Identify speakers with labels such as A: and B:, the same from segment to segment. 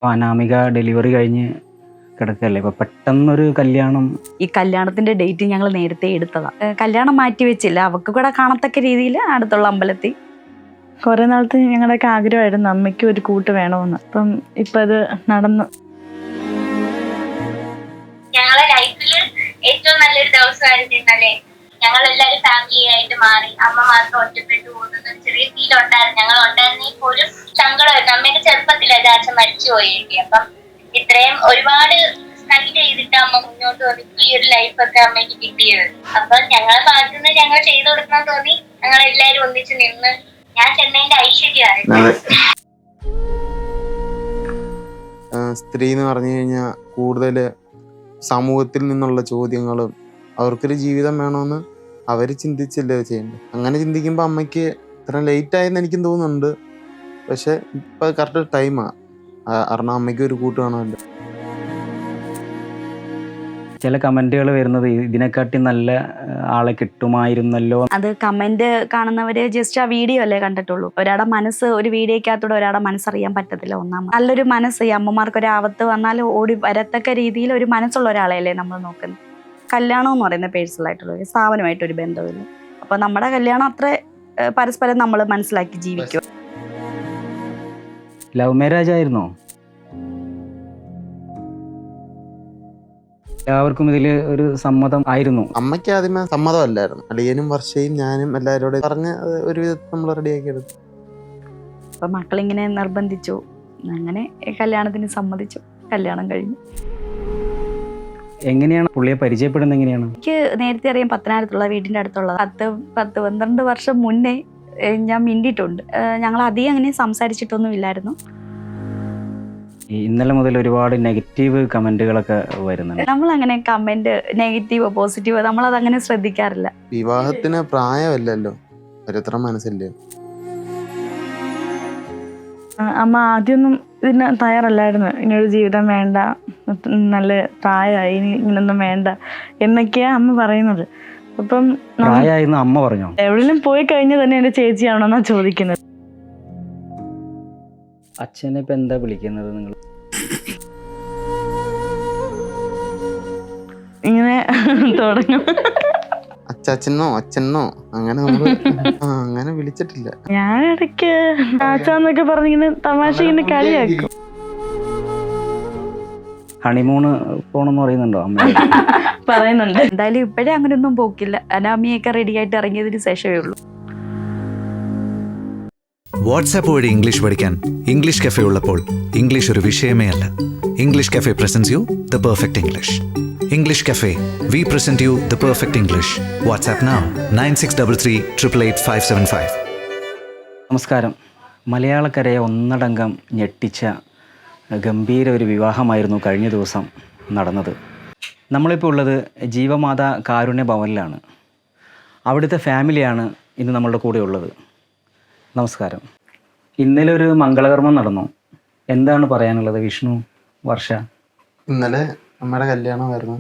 A: അപ്പോൾ അനാമിക ഡെലിവറി കഴിഞ്ഞ് കിടക്കല്ലേ, അപ്പോൾ പെട്ടെന്നൊരു കല്യാണം.
B: ഈ കല്യാണത്തിന്റെ ഡേറ്റ് ഞങ്ങൾ നേരത്തെ എടുത്തതാ. കല്യാണം മാറ്റി വെച്ചില്ല, അവർക്ക് കൂടെ കാണത്തക്ക രീതിയിൽ അടുത്തുള്ള അമ്പലത്തിൽ.
C: കുറെ നാളത്തെ ഞങ്ങളുടെയൊക്കെ ആഗ്രഹമായിരുന്നു അമ്മയ്ക്ക് ഒരു കൂട്ട് വേണമെന്ന്. അപ്പം ഇപ്പൊ അത് നടന്നു.
D: ഞങ്ങളെ ലൈഫിൽ ഏറ്റവും നല്ലൊരു ദിവസമായിരുന്നു ഇന്നലെ. ഞങ്ങൾ എല്ലാവരും ഫാമിലി ആയിട്ട് മാറി. അമ്മ മാത്രം ഒറ്റപ്പെട്ടു പോകുന്നത് ഒരു ചെറിയ ഫീൽ ഉണ്ടായിരുന്നു. ഞങ്ങൾ ഉണ്ടായിരുന്നെങ്കിൽ ഒരു സങ്കടമായിരുന്നു. അമ്മേന്റെ ചെറുപ്പത്തിലല്ലേ അച്ഛൻ മരിച്ചു പോയേക്ക്. അപ്പം ഇത്രയും ഒരുപാട് സ്ട്രഗിൾ ചെയ്തിട്ട് അമ്മ മുന്നോട്ട് വന്നിട്ട് ഈ ഒരു ലൈഫൊക്കെ അമ്മയ്ക്ക് കിട്ടിയത്. അപ്പൊ ഞങ്ങളെ ഭാഗത്തുനിന്ന് ഞങ്ങൾ ചെയ്തു കൊടുക്കണം തോന്നി. ഞങ്ങൾ എല്ലാവരും ഒന്നിച്ച് നിന്ന്. ഞാൻ ചെന്നൈന്റെ ഐശ്വര്യമാണ്.
E: സ്ത്രീ എന്ന് പറഞ്ഞു കഴിഞ്ഞാൽ കൂടുതൽ സമൂഹത്തിൽ നിന്നുള്ള ചോദ്യങ്ങളും അവർക്കൊരു ജീവിതം വേണമെന്ന് അവർ ചിന്തിച്ചല്ലേ ചെയ്യേണ്ടത്. അങ്ങനെ ചിന്തിക്കുമ്പോൾ അമ്മയ്ക്ക് ഇത്ര ലേറ്റ് ആയെന്ന് എനിക്കും തോന്നുന്നുണ്ട്. പക്ഷെ ഇപ്പം കറക്റ്റ് ടൈമാണ്. കാരണം അമ്മയ്ക്ക് ഒരു കൂട്ട് വേണമല്ലോ.
A: ചില കമൻറ്റുകൾ വരുന്നത് ഇതിനെക്കാട്ടി നല്ല ആളെ കിട്ടുമായിരുന്നല്ലോ.
B: അത് കമന്റ് കാണുന്നവര് ജസ്റ്റ് ആ വീഡിയോ അല്ലേ കണ്ടിട്ടുള്ളൂ. ഒരാളുടെ മനസ്സ് ഒരു വീഡിയോക്കകത്തൂടെ ഒരാളുടെ മനസ്സറിയാൻ പറ്റത്തില്ല. ഒന്നാമത് നല്ലൊരു മനസ്സ്, ഈ അമ്മമാർക്ക് ഒരു ആപത്ത് വന്നാൽ ഓടി വരത്തക്ക രീതിയിൽ ഒരു മനസ്സുള്ള ഒരാളെയല്ലേ നമ്മൾ നോക്കുന്നത്. കല്യാണം എന്ന് പറയുന്ന പേഴ്സണൽ ആയിട്ടുള്ള ഒരു സ്ഥാപനമായിട്ടൊരു ബന്ധമില്ല. അപ്പോൾ നമ്മുടെ കല്യാണം അത്ര പരസ്പരം നമ്മൾ മനസ്സിലാക്കി ജീവിക്കും.
A: ലവ് മാരേജ് ആയിരുന്നോ? എല്ലാവർക്കും ഇതിൽ ഒരു സമ്മതം ആയിരുന്നു.
E: അമ്മയ്ക്ക് ആദ്യമേ സമ്മതമല്ലായിരുന്നു. അളിയനും വർഷയും ഞാനും എല്ലാവരോടും പറഞ്ഞ് ഒരു വിധത്തിൽ നമ്മൾ റെഡിയാക്കി എടുത്തു.
B: അപ്പൊ മക്കളിങ്ങനെ നിർബന്ധിച്ചു, അങ്ങനെ കല്യാണത്തിന് സമ്മതിച്ചു. കല്യാണം കഴിഞ്ഞു.
A: എങ്ങനെയാണ് പുള്ളിയെ പരിചയപ്പെടുന്നത്? എങ്ങനെയാണ്?
B: എനിക്ക് നേരത്തെ അറിയാം, പത്തനാപുരത്തുള്ള വീടിന്റെ അടുത്തുള്ള 10-12 വർഷം മുന്നേ ഞാൻ മിണ്ടിയിട്ടുണ്ട്. ഞങ്ങൾ അധികം അങ്ങനെ സംസാരിച്ചിട്ടൊന്നും ഇല്ലായിരുന്നു.
A: ഇന്നലെ മുതൽ ഒരുപാട് നെഗറ്റീവ് കമന്റുകളൊക്കെ വരുന്നുണ്ട്.
B: നമ്മൾ അങ്ങനെ കമന്റ് നെഗറ്റീവോ പോസിറ്റീവോ നമ്മളത് അങ്ങനെ ശ്രദ്ധിക്കാറില്ല.
E: വിവാഹത്തിന് പ്രായമല്ലല്ലോ, ഓരോരുത്തര മനസ്സില്ലേ.
C: അമ്മ ആദ്യമൊന്നും ഇതിന് തയ്യാറല്ലായിരുന്നു. ഇനിയൊരു ജീവിതം വേണ്ട, നല്ല പ്രായമായി, ഇനി ഇങ്ങനൊന്നും വേണ്ട എന്നൊക്കെയാ അമ്മ പറയുന്നത്. അപ്പം
A: പ്രായമായിരുന്നു അമ്മ പറഞ്ഞോ?
C: എവിടെയും പോയി കഴിഞ്ഞാൽ തന്നെ എൻ്റെ ചേച്ചിയാണോന്നാ ചോദിക്കുന്നത്.
A: അച്ഛനെ ഇപ്പൊ എന്താ വിളിക്കുന്നത് നിങ്ങൾ?
C: ഇങ്ങനെ തുടങ്ങും.
E: അച്ഛനോ അച്ഛനോ അങ്ങനെ നമ്മള് അങ്ങനെ വിളിച്ചിട്ടില്ല.
C: ഞാൻ ഇടയ്ക്ക് ചാച്ചാന്നൊക്കെ പറഞ്ഞിങ്ങനെ തമാശ ഇങ്ങനെ കളിയാക്കും.
A: ഹണിമൂണ് പോണെന്ന് പറയുന്നുണ്ടോ അമ്മ?
C: പറയുന്നുണ്ട്.
B: എന്തായാലും ഇപ്പോഴേ അങ്ങനെയൊന്നും പോക്കില്ല. അനാമിയൊക്കെ റെഡി ആയിട്ട് ഇറങ്ങിയതിന് ശേഷമേ ഉള്ളൂ.
F: വാട്സാപ്പ് വഴി ഇംഗ്ലീഷ് പഠിക്കാൻ ഇംഗ്ലീഷ് കഫേ ഉള്ളപ്പോൾ ഇംഗ്ലീഷ് ഒരു വിഷയമേ അല്ല. English cafe presents you the perfect English. English cafe, we present you the perfect English. WhatsApp now 9633388575.
A: നമസ്കാരം. മലയാളക്കരയെ ഒന്നടങ്കം ഞെട്ടിച്ച ഗംഭീര ഒരു വിവാഹമായിരുന്നു കഴിഞ്ഞ ദിവസം നടന്നത്. നമ്മളിപ്പോൾ ഉള്ളത് ജീവമാതാ കാരുണ്യ ഭവനിലാണ്. അവിടുത്തെ ഫാമിലിയാണ് ഇന്ന് നമ്മളുടെ കൂടെ ഉള്ളത്. നമസ്കാരം. ഇന്നലെ ഒരു മംഗളകർമ്മം നടന്നു. എന്താണ് പറയാനുള്ളത് വിഷ്ണു, വർഷ?
E: ഇന്നലെ നമ്മുടെ കല്യാണമായിരുന്നു.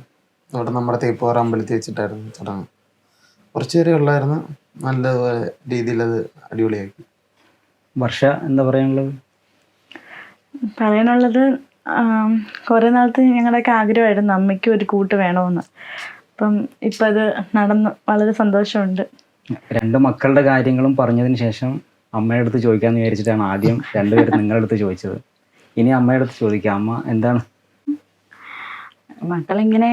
E: അവിടെ നമ്മുടെ തേപ്പുപാറ അമ്പലത്തിൽ വെച്ചിട്ടായിരുന്നു ചടങ്ങ്. കുറച്ച് പേരേ ഉള്ളായിരുന്നു. നല്ല രീതിയിൽ അത് അടിപൊളിയാക്കി.
A: വർഷ എന്താ പറയാനുള്ളത്?
C: പറയാനുള്ളത് കുറെ നാളത്തെ ഞങ്ങളുടെയൊക്കെ ആഗ്രഹമായിരുന്നു അമ്മയ്ക്ക് ഒരു കൂട്ട് വേണമെന്ന്. അപ്പം ഇപ്പം അത് നടന്നു. വളരെ സന്തോഷമുണ്ട്.
A: 2 മക്കളുടെ കാര്യങ്ങളും പറഞ്ഞതിന് ശേഷം അമ്മയുടെ അടുത്ത് ചോദിക്കാമെന്ന് വിചാരിച്ചിട്ടാണ് ആദ്യം രണ്ടുപേരും നിങ്ങളുടെ അടുത്ത് ചോദിച്ചത്. ഇനി അമ്മയുടെ അടുത്ത് ചോദിക്കാം. അമ്മ എന്താണ്?
B: മക്കളിങ്ങനെ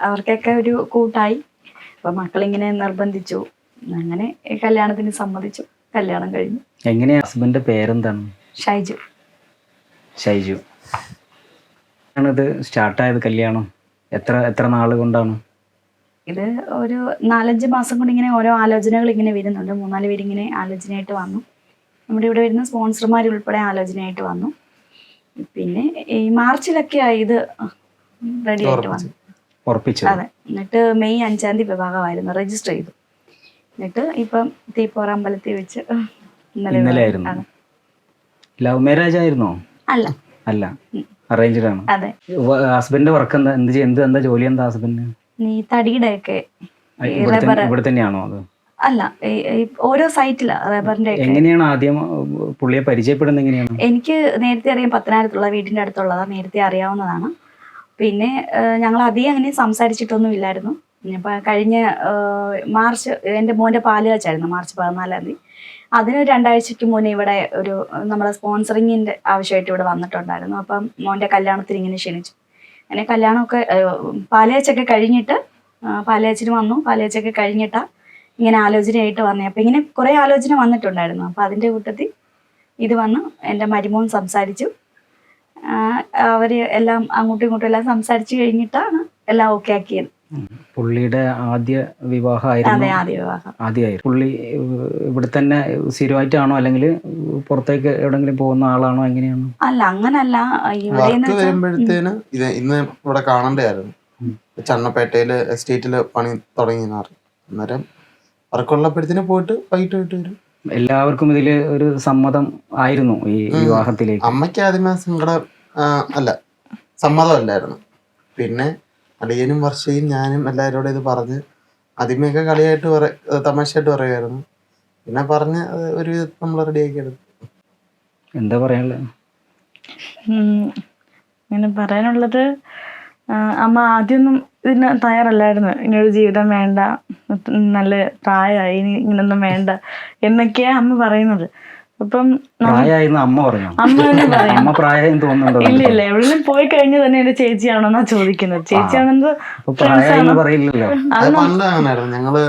B: അവർക്കൊക്കെ ഒരു കൂട്ടായി. അപ്പം മക്കളിങ്ങനെ നിർബന്ധിച്ചു, അങ്ങനെ കല്യാണത്തിന് സമ്മതിച്ചു. കല്യാണം കഴിഞ്ഞു.
A: എങ്ങനെയാ? ഹസ്ബൻഡിന്റെ പേരെന്താണ്?
B: ഷൈജു.
A: ഷൈജു ആണിത് സ്റ്റാർട്ടായത് കല്യാണം? എത്ര നാൾ കൊണ്ടാണ്
B: ഇത്? ഒരു 4-5 മാസം കൊണ്ട് ഇങ്ങനെ ഓരോ ആലോചനകൾ ഇങ്ങനെ വരുന്നുണ്ട്. 3-4 പേര് ഇങ്ങനെ ആലോചനയായിട്ട് വന്നു. നമ്മുടെ ഇവിടെ വരുന്ന സ്പോൺസർമാർ ഉൾപ്പെടെ ആലോചനയായിട്ട് വന്നു. പിന്നെ ഈ മാർച്ചിലൊക്കെ ഇത് റെഡി ആയിട്ട് വന്നു,
A: ഉറപ്പിച്ചു.
B: അതെ. എന്നിട്ട് മെയ് 5-ാം തീയതി വിവാഹമായിരുന്നു, രജിസ്റ്റർ ചെയ്തു. എന്നിട്ട് ഇപ്പം തീപ്പോറ അമ്പലത്തിൽ വെച്ച്
A: ഇന്നലെ ആയിരുന്നു. ലവ് മാരേജ് ആയിരുന്നോ?
B: അല്ല,
A: അല്ല, അറേഞ്ച്ഡ് ആണ്.
B: അതെ.
A: ഹസ്ബൻഡിന്റെ വർക്ക് എന്താ ജോലി? എന്താ ഹസ്ബൻഡിന്?
B: നീ തടിയുടെ ഒക്കെ
A: ഇവിടെ തന്നെയാണോ അത്?
B: അല്ല ഈ ഓരോ സൈറ്റിലാ റബ്ബറിന്റെ ഒക്കെ.
A: എങ്ങനെയാണ് ആദ്യം പുള്ളിയെ പരിചയപ്പെടുന്നത് എങ്ങനെയാണ്?
B: എനിക്ക് നേരത്തെ അറിയാം, പത്തനാപുരത്തുള്ള വീടിന്റെ അടുത്തുള്ളതാ, നേരത്തെ അറിയാവുന്നതാണ്. പിന്നെ ഞങ്ങൾ അധികം അങ്ങനെ സംസാരിച്ചിട്ടൊന്നും ഇല്ലായിരുന്നു. ഇപ്പം കഴിഞ്ഞ മാർച്ച് എൻ്റെ മോൻ്റെ പാല് കാച്ചായിരുന്നു, മാർച്ച് 14-ാം തീയതി. അതിന് 2 ആഴ്ചയ്ക്ക് മുന്നേ ഇവിടെ ഒരു നമ്മളെ സ്പോൺസറിങ്ങിൻ്റെ ആവശ്യമായിട്ട് ഇവിടെ വന്നിട്ടുണ്ടായിരുന്നു. അപ്പം മോൻ്റെ കല്യാണത്തിന് ഇങ്ങനെ ക്ഷണിച്ചു. അങ്ങനെ കല്യാണമൊക്കെ പാലുകാച്ചൊക്കെ കഴിഞ്ഞിട്ട്, പാലുകാച്ചിന് വന്നു, പാലുകാച്ചൊക്കെ കഴിഞ്ഞിട്ടാണ് ഇങ്ങനെ ആലോചനയായിട്ട് വന്നേ. അപ്പം ഇങ്ങനെ കുറേ ആലോചന വന്നിട്ടുണ്ടായിരുന്നു. അപ്പം അതിൻ്റെ കൂട്ടത്തിൽ ഇത് വന്ന് എൻ്റെ മരുമോൻ സംസാരിച്ചു. അവർ എല്ലാം അങ്ങോട്ടും ഇങ്ങോട്ടും എല്ലാം സംസാരിച്ച് കഴിഞ്ഞിട്ടാണ് എല്ലാം ഓക്കെ ആക്കിയത്.
A: പുള്ളിയുടെ ആദ്യ വിവാഹമായിരുന്നു?
B: അതെ, ആദ്യ വിവാഹം.
A: ആദ്യമായിരുന്നു. പുള്ളി ഇവിടെ തന്നെ സ്ഥിരമായിട്ടാണോ അല്ലെങ്കിൽ പുറത്തേക്ക് എവിടെങ്കിലും പോകുന്ന ആളാണോ, എങ്ങനെയാണ്?
B: അല്ല, അങ്ങനല്ല.
E: വർക്ക് വരുമ്പോഴത്തേന് ഇന്ന് ഇവിടെ കാണണ്ടായിരുന്നു. ചണ്ണപ്പേട്ടയില് എസ്റ്റേറ്റില് പണി തുടങ്ങിയെന്ന് അറിയും. അന്നേരം വർക്കുള്ളപ്പോഴത്തേന് പോയിട്ട് വൈകിട്ട് വരും.
A: എല്ലാവർക്കും ഇതില് ഒരു സമ്മതം ആയിരുന്നു ഈ വിവാഹത്തിലേക്ക്?
E: അമ്മയ്ക്ക് ആദ്യമേ സമ്മതമല്ലായിരുന്നു. പിന്നെ അളിയനും വർഷയും ഞാനും എല്ലാവരോടും ഇത് പറഞ്ഞ് ആദ്യമേയൊക്കെ കളിയായിട്ട് തമാശയായിട്ട് പറയുമായിരുന്നു. പിന്നെ പറഞ്ഞ് ഒരു വിധത്തിൽ നമ്മൾ റെഡിയാക്കി എടുത്തു.
A: എന്താ പറയാനുള്ളത്?
C: ഇങ്ങനെ പറയാനുള്ളത്, അമ്മ ആദ്യമൊന്നും ഇതിന് തയ്യാറല്ലായിരുന്നു. ഇനിയൊരു ജീവിതം വേണ്ട, നല്ല പ്രായമായി, ഇനി ഇങ്ങനൊന്നും വേണ്ട എന്നൊക്കെയാ അമ്മ പറയുന്നത്. അപ്പം അമ്മ തന്നെ പറയും. ഇല്ല, എവിടെയും പോയി കഴിഞ്ഞ് തന്നെ എന്റെ ചേച്ചിയാണോന്നാ ചോദിക്കുന്നത്. ചേച്ചിയാണെന്ന്
E: പണ്ട് അങ്ങനെയായിരുന്നു. ഞങ്ങള്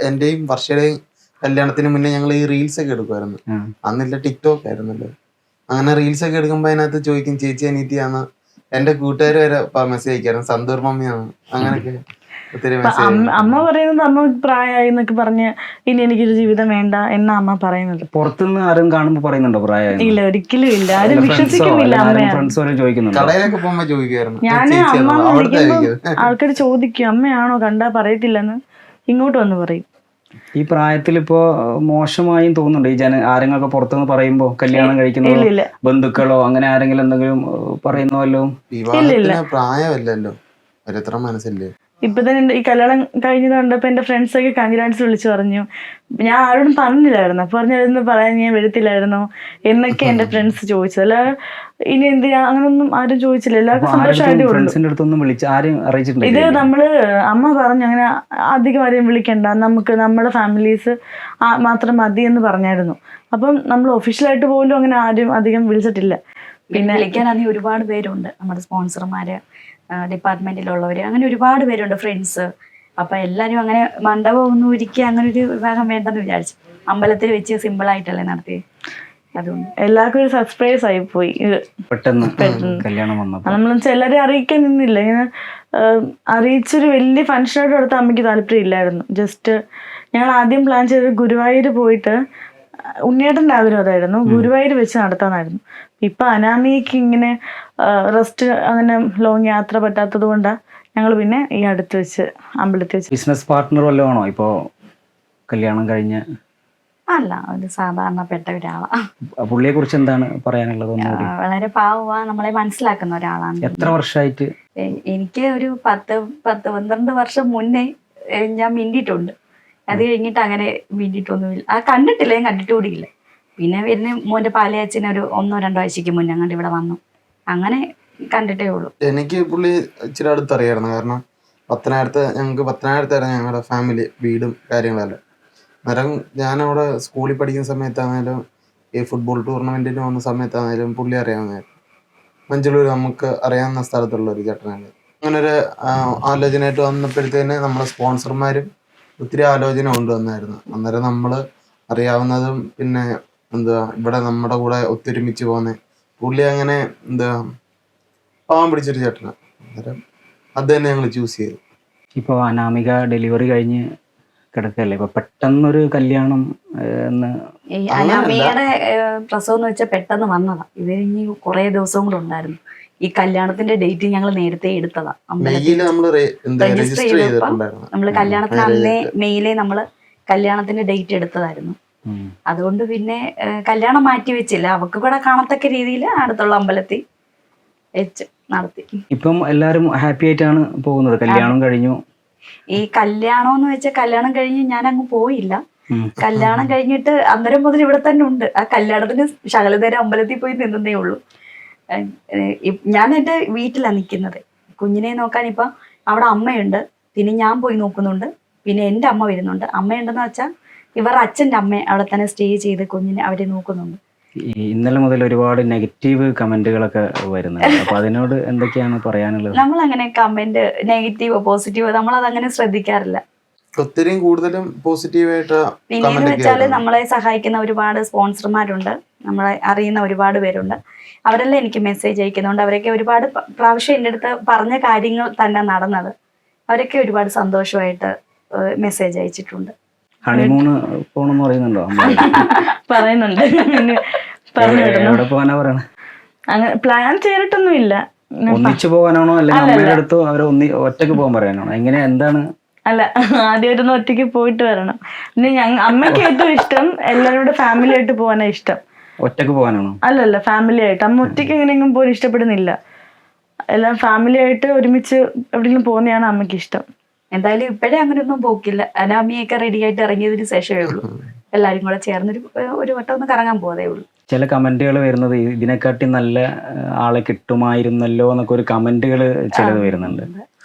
E: എന്റെയും വർഷയുടെയും കല്യാണത്തിന് മുന്നേ ഞങ്ങൾ ഈ റീൽസ് ഒക്കെ എടുക്കുമായിരുന്നു. അന്നില്ല ടിക്ടോക്ക് ആയിരുന്നല്ലോ. അങ്ങനെ റീൽസ് ഒക്കെ എടുക്കുമ്പോ അതിനകത്ത് ചോദിക്കും ചേച്ചി അനീതിയാണ്. എന്റെ കൂട്ടുകാർ വരെ മെസ്സേജ് അയക്കായിരുന്നു, സന്തൂർ മമ്മിയാണ്. അങ്ങനെയൊക്കെ ഒത്തിരി മെസ്സേജ്.
C: അമ്മ പറയുന്നത് അമ്മ പ്രായമായി എന്നൊക്കെ പറഞ്ഞ് ഇനി എനിക്കൊരു ജീവിതം വേണ്ട എന്നാ അമ്മ പറയുന്നത്.
A: പുറത്തുനിന്ന് ആരും കാണുമ്പോ പറയുന്നുണ്ടോ പ്രായം?
C: ഇല്ല, ഒരിക്കലും ഇല്ല. ആരും വിശ്വസിക്കുന്നില്ല അമ്മയാണ്.
E: കടയിലൊക്കെ പോകുമ്പോ ചോദിക്കുമായിരുന്നു.
C: ഞാൻ അമ്മ വിളിക്കുമ്പോ ആൾക്കാർ ചോദിക്കും അമ്മയാണോ, കണ്ടാ പറയത്തില്ലെന്ന് ഇങ്ങോട്ട് വന്ന് പറയും.
A: ഈ പ്രായത്തിൽ ഇപ്പോ മോശമായും തോന്നുന്നുണ്ട് ഈ ആരെങ്കിലൊക്കെ പുറത്തുനിന്ന് പറയുമ്പോ കല്യാണം കഴിക്കുന്ന ബന്ധുക്കളോ അങ്ങനെ ആരെങ്കിലും എന്തെങ്കിലും പറയുന്നല്ലോ?
E: വിവാഹത്തിന് പ്രായമല്ലല്ലോ, ഓരോരുത്തര മനസ്സില്ലേ.
C: ഇപ്പൊ തന്നെ ഈ കല്യാണം കഴിഞ്ഞത് കണ്ടപ്പോ എന്റെ ഫ്രണ്ട്സ് ഒക്കെ കൺഗ്രാറ്റ്സ് വിളിച്ചു പറഞ്ഞു. ഞാൻ ആരോടും പറഞ്ഞില്ലായിരുന്നു. അപ്പൊ പറഞ്ഞതൊന്നും പറയാൻ ഞാൻ വരത്തില്ലായിരുന്നു എന്നൊക്കെ എന്റെ ഫ്രണ്ട്സ് ചോദിച്ചത്. അല്ല ഇനി എന്തിനാ അങ്ങനൊന്നും ആരും ചോദിച്ചില്ല. എല്ലാവർക്കും സന്തോഷമായിട്ട്. ഇത് നമ്മള് അമ്മ പറഞ്ഞു അങ്ങനെ അധികം ആരെയും വിളിക്കണ്ട, നമുക്ക് നമ്മുടെ ഫാമിലീസ് മാത്രം മതി എന്ന് പറഞ്ഞായിരുന്നു. അപ്പം നമ്മൾ ഒഫീഷ്യലായിട്ട് പോലും അങ്ങനെ ആരും അധികം വിളിച്ചിട്ടില്ല.
B: പിന്നെ വിളിക്കാനാണെങ്കിൽ ഒരുപാട് പേരുണ്ട്, നമ്മുടെ സ്പോൺസർമാര്, ഡിപ്പാർട്ട്മെന്റിലുള്ളവര്, അങ്ങനെ ഒരുപാട് പേരുണ്ട്, ഫ്രണ്ട്സ്. അപ്പൊ എല്ലാരും അങ്ങനെ മണ്ഡപം ഒന്നും ഒരുക്കി അങ്ങനെ ഒരു വിവാഹം വേണ്ടെന്ന് വിചാരിച്ചു. അമ്പലത്തിൽ വെച്ച് സിമ്പിൾ ആയിട്ടല്ലേ നടത്തി. അതുകൊണ്ട് എല്ലാവർക്കും ഒരു സർപ്രൈസ് ആയി പോയി.
A: പെട്ടെന്ന് കല്യാണം വന്നപ്പോൾ
C: നമ്മൾ എല്ലാവരെയും അറിയിക്കാൻ നിന്നില്ല. ഇങ്ങനെ അറിയിച്ചൊരു വലിയ ഫംഗ്ഷനായിട്ട് നടത്ത അമ്മയ്ക്ക് താല്പര്യം ഇല്ലായിരുന്നു. ജസ്റ്റ് ഞങ്ങൾ ആദ്യം പ്ലാൻ ചെയ്തത് ഗുരുവായൂർ പോയിട്ട്, ഉണ്ണിയേട്ടൻ്റെ ആഗ്രഹം അതായിരുന്നു, ഗുരുവായൂർ വെച്ച് നടത്താനായിരുന്നു. ഇപ്പൊ അനാമിക്ക് ഇങ്ങനെ റെസ്റ്റ് അങ്ങനെ ലോങ് യാത്ര പറ്റാത്തത് കൊണ്ടാണ് ഞങ്ങൾ പിന്നെ ഈ അടുത്ത് വെച്ച് അമ്പലത്തിൽ വെച്ച്.
A: ബിസിനസ് പാർട്ട്ണർ വല്ലതും ആണോ ഇപ്പോ കല്യാണം കഴിഞ്ഞ്?
B: അല്ല, ഒരു സാധാരണപ്പെട്ട ഒരാളാ.
A: പുള്ളിയെ കുറിച്ച് എന്താണ് പറയാനുള്ളത്?
B: വളരെ പാവ, നമ്മളെ മനസ്സിലാക്കുന്ന ഒരാളാണ്.
A: എത്ര വർഷമായിട്ട്?
B: എനിക്ക് ഒരു 10-12 വർഷം മുന്നേ ഞാൻ മിണ്ടിയിട്ടുണ്ട്. അത് കഴിഞ്ഞിട്ട് അങ്ങനെ മിണ്ടിയിട്ടൊന്നുമില്ല. കണ്ടിട്ടില്ല, ഞാൻ കണ്ടിട്ടുകൂടിയില്ല. പിന്നെ വരുന്ന മോന്റെ പാലയച്ചന് ഒരു 1-2 ആഴ്ചക്ക് മുന്നേ അങ്ങോട്ട് ഇവിടെ വന്നു, അങ്ങനെ കണ്ടിട്ടേ ഉള്ളൂ.
E: എനിക്ക് പുള്ളി ഇച്ചിരി അടുത്തറിയായിരുന്നു. കാരണം ഞങ്ങൾക്ക് പത്തനാപുരത്തായിരുന്നു ഞങ്ങളുടെ ഫാമിലി, വീടും കാര്യങ്ങളെല്ലാം. അന്നേരം ഞാനവിടെ സ്കൂളിൽ പഠിക്കുന്ന സമയത്താണേലും ഈ ഫുട്ബോൾ ടൂർണമെന്റിന് വന്ന സമയത്താണേലും പുള്ളി അറിയാവുന്നതായിരുന്നു. മഞ്ചളൂർ നമുക്ക് അറിയാവുന്ന സ്ഥലത്തുള്ള ഒരു ചേട്ടനാണ്. അങ്ങനെ ഒരു ആലോചനയായിട്ട് വന്നപ്പോഴത്തേന് നമ്മളെ സ്പോൺസർമാരും ഒത്തിരി ആലോചന കൊണ്ടുവന്നായിരുന്നു. അന്നേരം നമ്മൾ അറിയാവുന്നതും പിന്നെ ഇവിടെ നമ്മുടെ കൂടെ ഒത്തൊരുമിച്ച് പോകുന്ന പുള്ളി അങ്ങനെ പാവം പിടിച്ചൊരു ചേട്ടനാണ്. അന്നേരം അത് തന്നെ ഞങ്ങൾ ചൂസ് ചെയ്തു.
A: ഇപ്പോൾ അനാമിക ഡെലിവറി കഴിഞ്ഞ് കിടക്കല്ലേ, ഇപ്പൊ പെട്ടെന്നൊരു കല്യാണം
B: ഈ അനാമികയുടെ പ്രസവം എന്ന് വെച്ചാൽ പെട്ടെന്ന് വന്നതാ. ഇത് ഇനി കുറെ ദിവസവും കൂടെ ഉണ്ടായിരുന്നു. ഈ കല്യാണത്തിന്റെ ഡേറ്റ് ഞങ്ങൾ നേരത്തെ എടുത്തതാ. രജിസ്റ്റർ ചെയ്തപ്പോ നമ്മള് കല്യാണത്തിന് അന്നേ മെയിലേ നമ്മള് കല്യാണത്തിന്റെ ഡേറ്റ് എടുത്തതായിരുന്നു. അതുകൊണ്ട് പിന്നെ കല്യാണം മാറ്റി വെച്ചില്ല. അവർക്ക് കൂടെ കാണത്തക്ക രീതിയിൽ അടുത്തുള്ള അമ്പലത്തിൽ വെച്ച് നടത്തി.
A: ഇപ്പം എല്ലാരും ഹാപ്പി ആയിട്ടാണ് പോകുന്നത്. കല്യാണം കഴിഞ്ഞു,
B: ഈ കല്യാണം എന്ന് വെച്ചാൽ കല്യാണം കഴിഞ്ഞ് ഞാൻ അങ്ങ് പോയില്ല.
A: ഉം.
B: കല്യാണം കഴിഞ്ഞിട്ട് അന്നേരം മുതൽ ഇവിടെ തന്നെ ഉണ്ട്. ആ കല്യാണത്തിന് ശകലനേരം അമ്പലത്തിൽ പോയി നിന്നതേ ഉള്ളൂ. ഞാൻ എൻ്റെ വീട്ടിലാണ് നിൽക്കുന്നത്. കുഞ്ഞിനെ നോക്കാൻ ഇപ്പം അവിടെ അമ്മയുണ്ട്, പിന്നെ ഞാൻ പോയി നോക്കുന്നുണ്ട്, പിന്നെ എൻ്റെ അമ്മ വരുന്നുണ്ട്. അമ്മയുണ്ടെന്ന് വെച്ചാൽ ഇവരുടെ അച്ഛൻ്റെ അമ്മ അവിടെ തന്നെ സ്റ്റേ ചെയ്ത് കുഞ്ഞിനെ അവരെ നോക്കുന്നുണ്ട്.
A: ഇന്നലെ മുതൽ ഒരുപാട് നെഗറ്റീവ് കമന്റുകളൊക്കെ വരുന്നുണ്ട്. അപ്പൊ അതിനോട് എന്തൊക്കെയാണ് പറയാനുള്ളത്?
B: നമ്മൾ അങ്ങനെ കമന്റ് നെഗറ്റീവോ പോസിറ്റീവോ നമ്മളത് അങ്ങനെ ശ്രദ്ധിക്കാറില്ല.
E: ഒത്തിരിയും കൂടുതലും പോസിറ്റീവായിട്ട്
B: പിന്നെയെന്ന് വെച്ചാൽ നമ്മളെ സഹായിക്കുന്ന ഒരുപാട് സ്പോൺസർമാരുണ്ട്, നമ്മളെ അറിയുന്ന ഒരുപാട് പേരുണ്ട്. അവരെല്ലാം എനിക്ക് മെസ്സേജ് അയക്കുന്നുണ്ട്. അവരൊക്കെ ഒരുപാട് പ്രാവശ്യം എൻ്റെ അടുത്ത് പറഞ്ഞ കാര്യങ്ങൾ തന്നെ നടന്നത്. അവരൊക്കെ ഒരുപാട് സന്തോഷമായിട്ട് മെസ്സേജ് അയച്ചിട്ടുണ്ട്.
A: ഹണിമൂണ് പോണെന്ന് പറയുന്നുണ്ടോ?
C: പറയുന്നുണ്ട്. പറഞ്ഞു വിടുന്നു.
A: എവിടെ പോകാനാ പറയണേ?
C: അങ്ങനെ പ്ലാൻ ചെയ്തിട്ടൊന്നും ഇല്ല.
A: ഒന്നിച്ചു പോകാനാണോ അല്ലെങ്കിൽ അമ്മയുടെ അടുത്തോ അവരെ ഒറ്റക്ക് പോകാൻ പറയാനാണോ? എങ്ങനെ, എന്താണ്?
C: അല്ല, ആദ്യം ഒരു ഒറ്റയ്ക്ക് പോയിട്ട് വരണം. പിന്നെ അമ്മയ്ക്ക് ഏറ്റവും ഇഷ്ടം എല്ലാവരും കൂടെ ഫാമിലി ആയിട്ട് പോകാനാ ഇഷ്ടം.
A: ഒറ്റക്ക് പോകാനാണോ?
C: അല്ലല്ല, ഫാമിലി ആയിട്ട്. അമ്മ ഒറ്റയ്ക്ക് എങ്ങനെയെങ്കിലും പോലും ഇഷ്ടപ്പെടുന്നില്ല. എല്ലാം ഫാമിലി ആയിട്ട് ഒരുമിച്ച് എവിടെയെങ്കിലും പോകുന്നതാണ് അമ്മയ്ക്ക് ഇഷ്ടം.
B: എന്തായാലും ഇപ്പോഴേ അങ്ങനെയൊന്നും പോക്കില്ല. അനാമിയൊക്കെ റെഡി ആയിട്ട് ഇറങ്ങിയതിന് ശേഷമേ ഉള്ളൂ. എല്ലാവരും കൂടെ ചേർന്നൊരു വട്ടം ഒന്ന് കറങ്ങാൻ പോതേ ഉള്ളൂ.
A: ചില കമന്റുകൾ വരുന്നത് ഇതിനെക്കാട്ടി നല്ല ആളെ കിട്ടുമായിരുന്നല്ലോ എന്നൊക്കെ ഒരു കമന്റുകൾ ചിലത് വരുന്നുണ്ട്.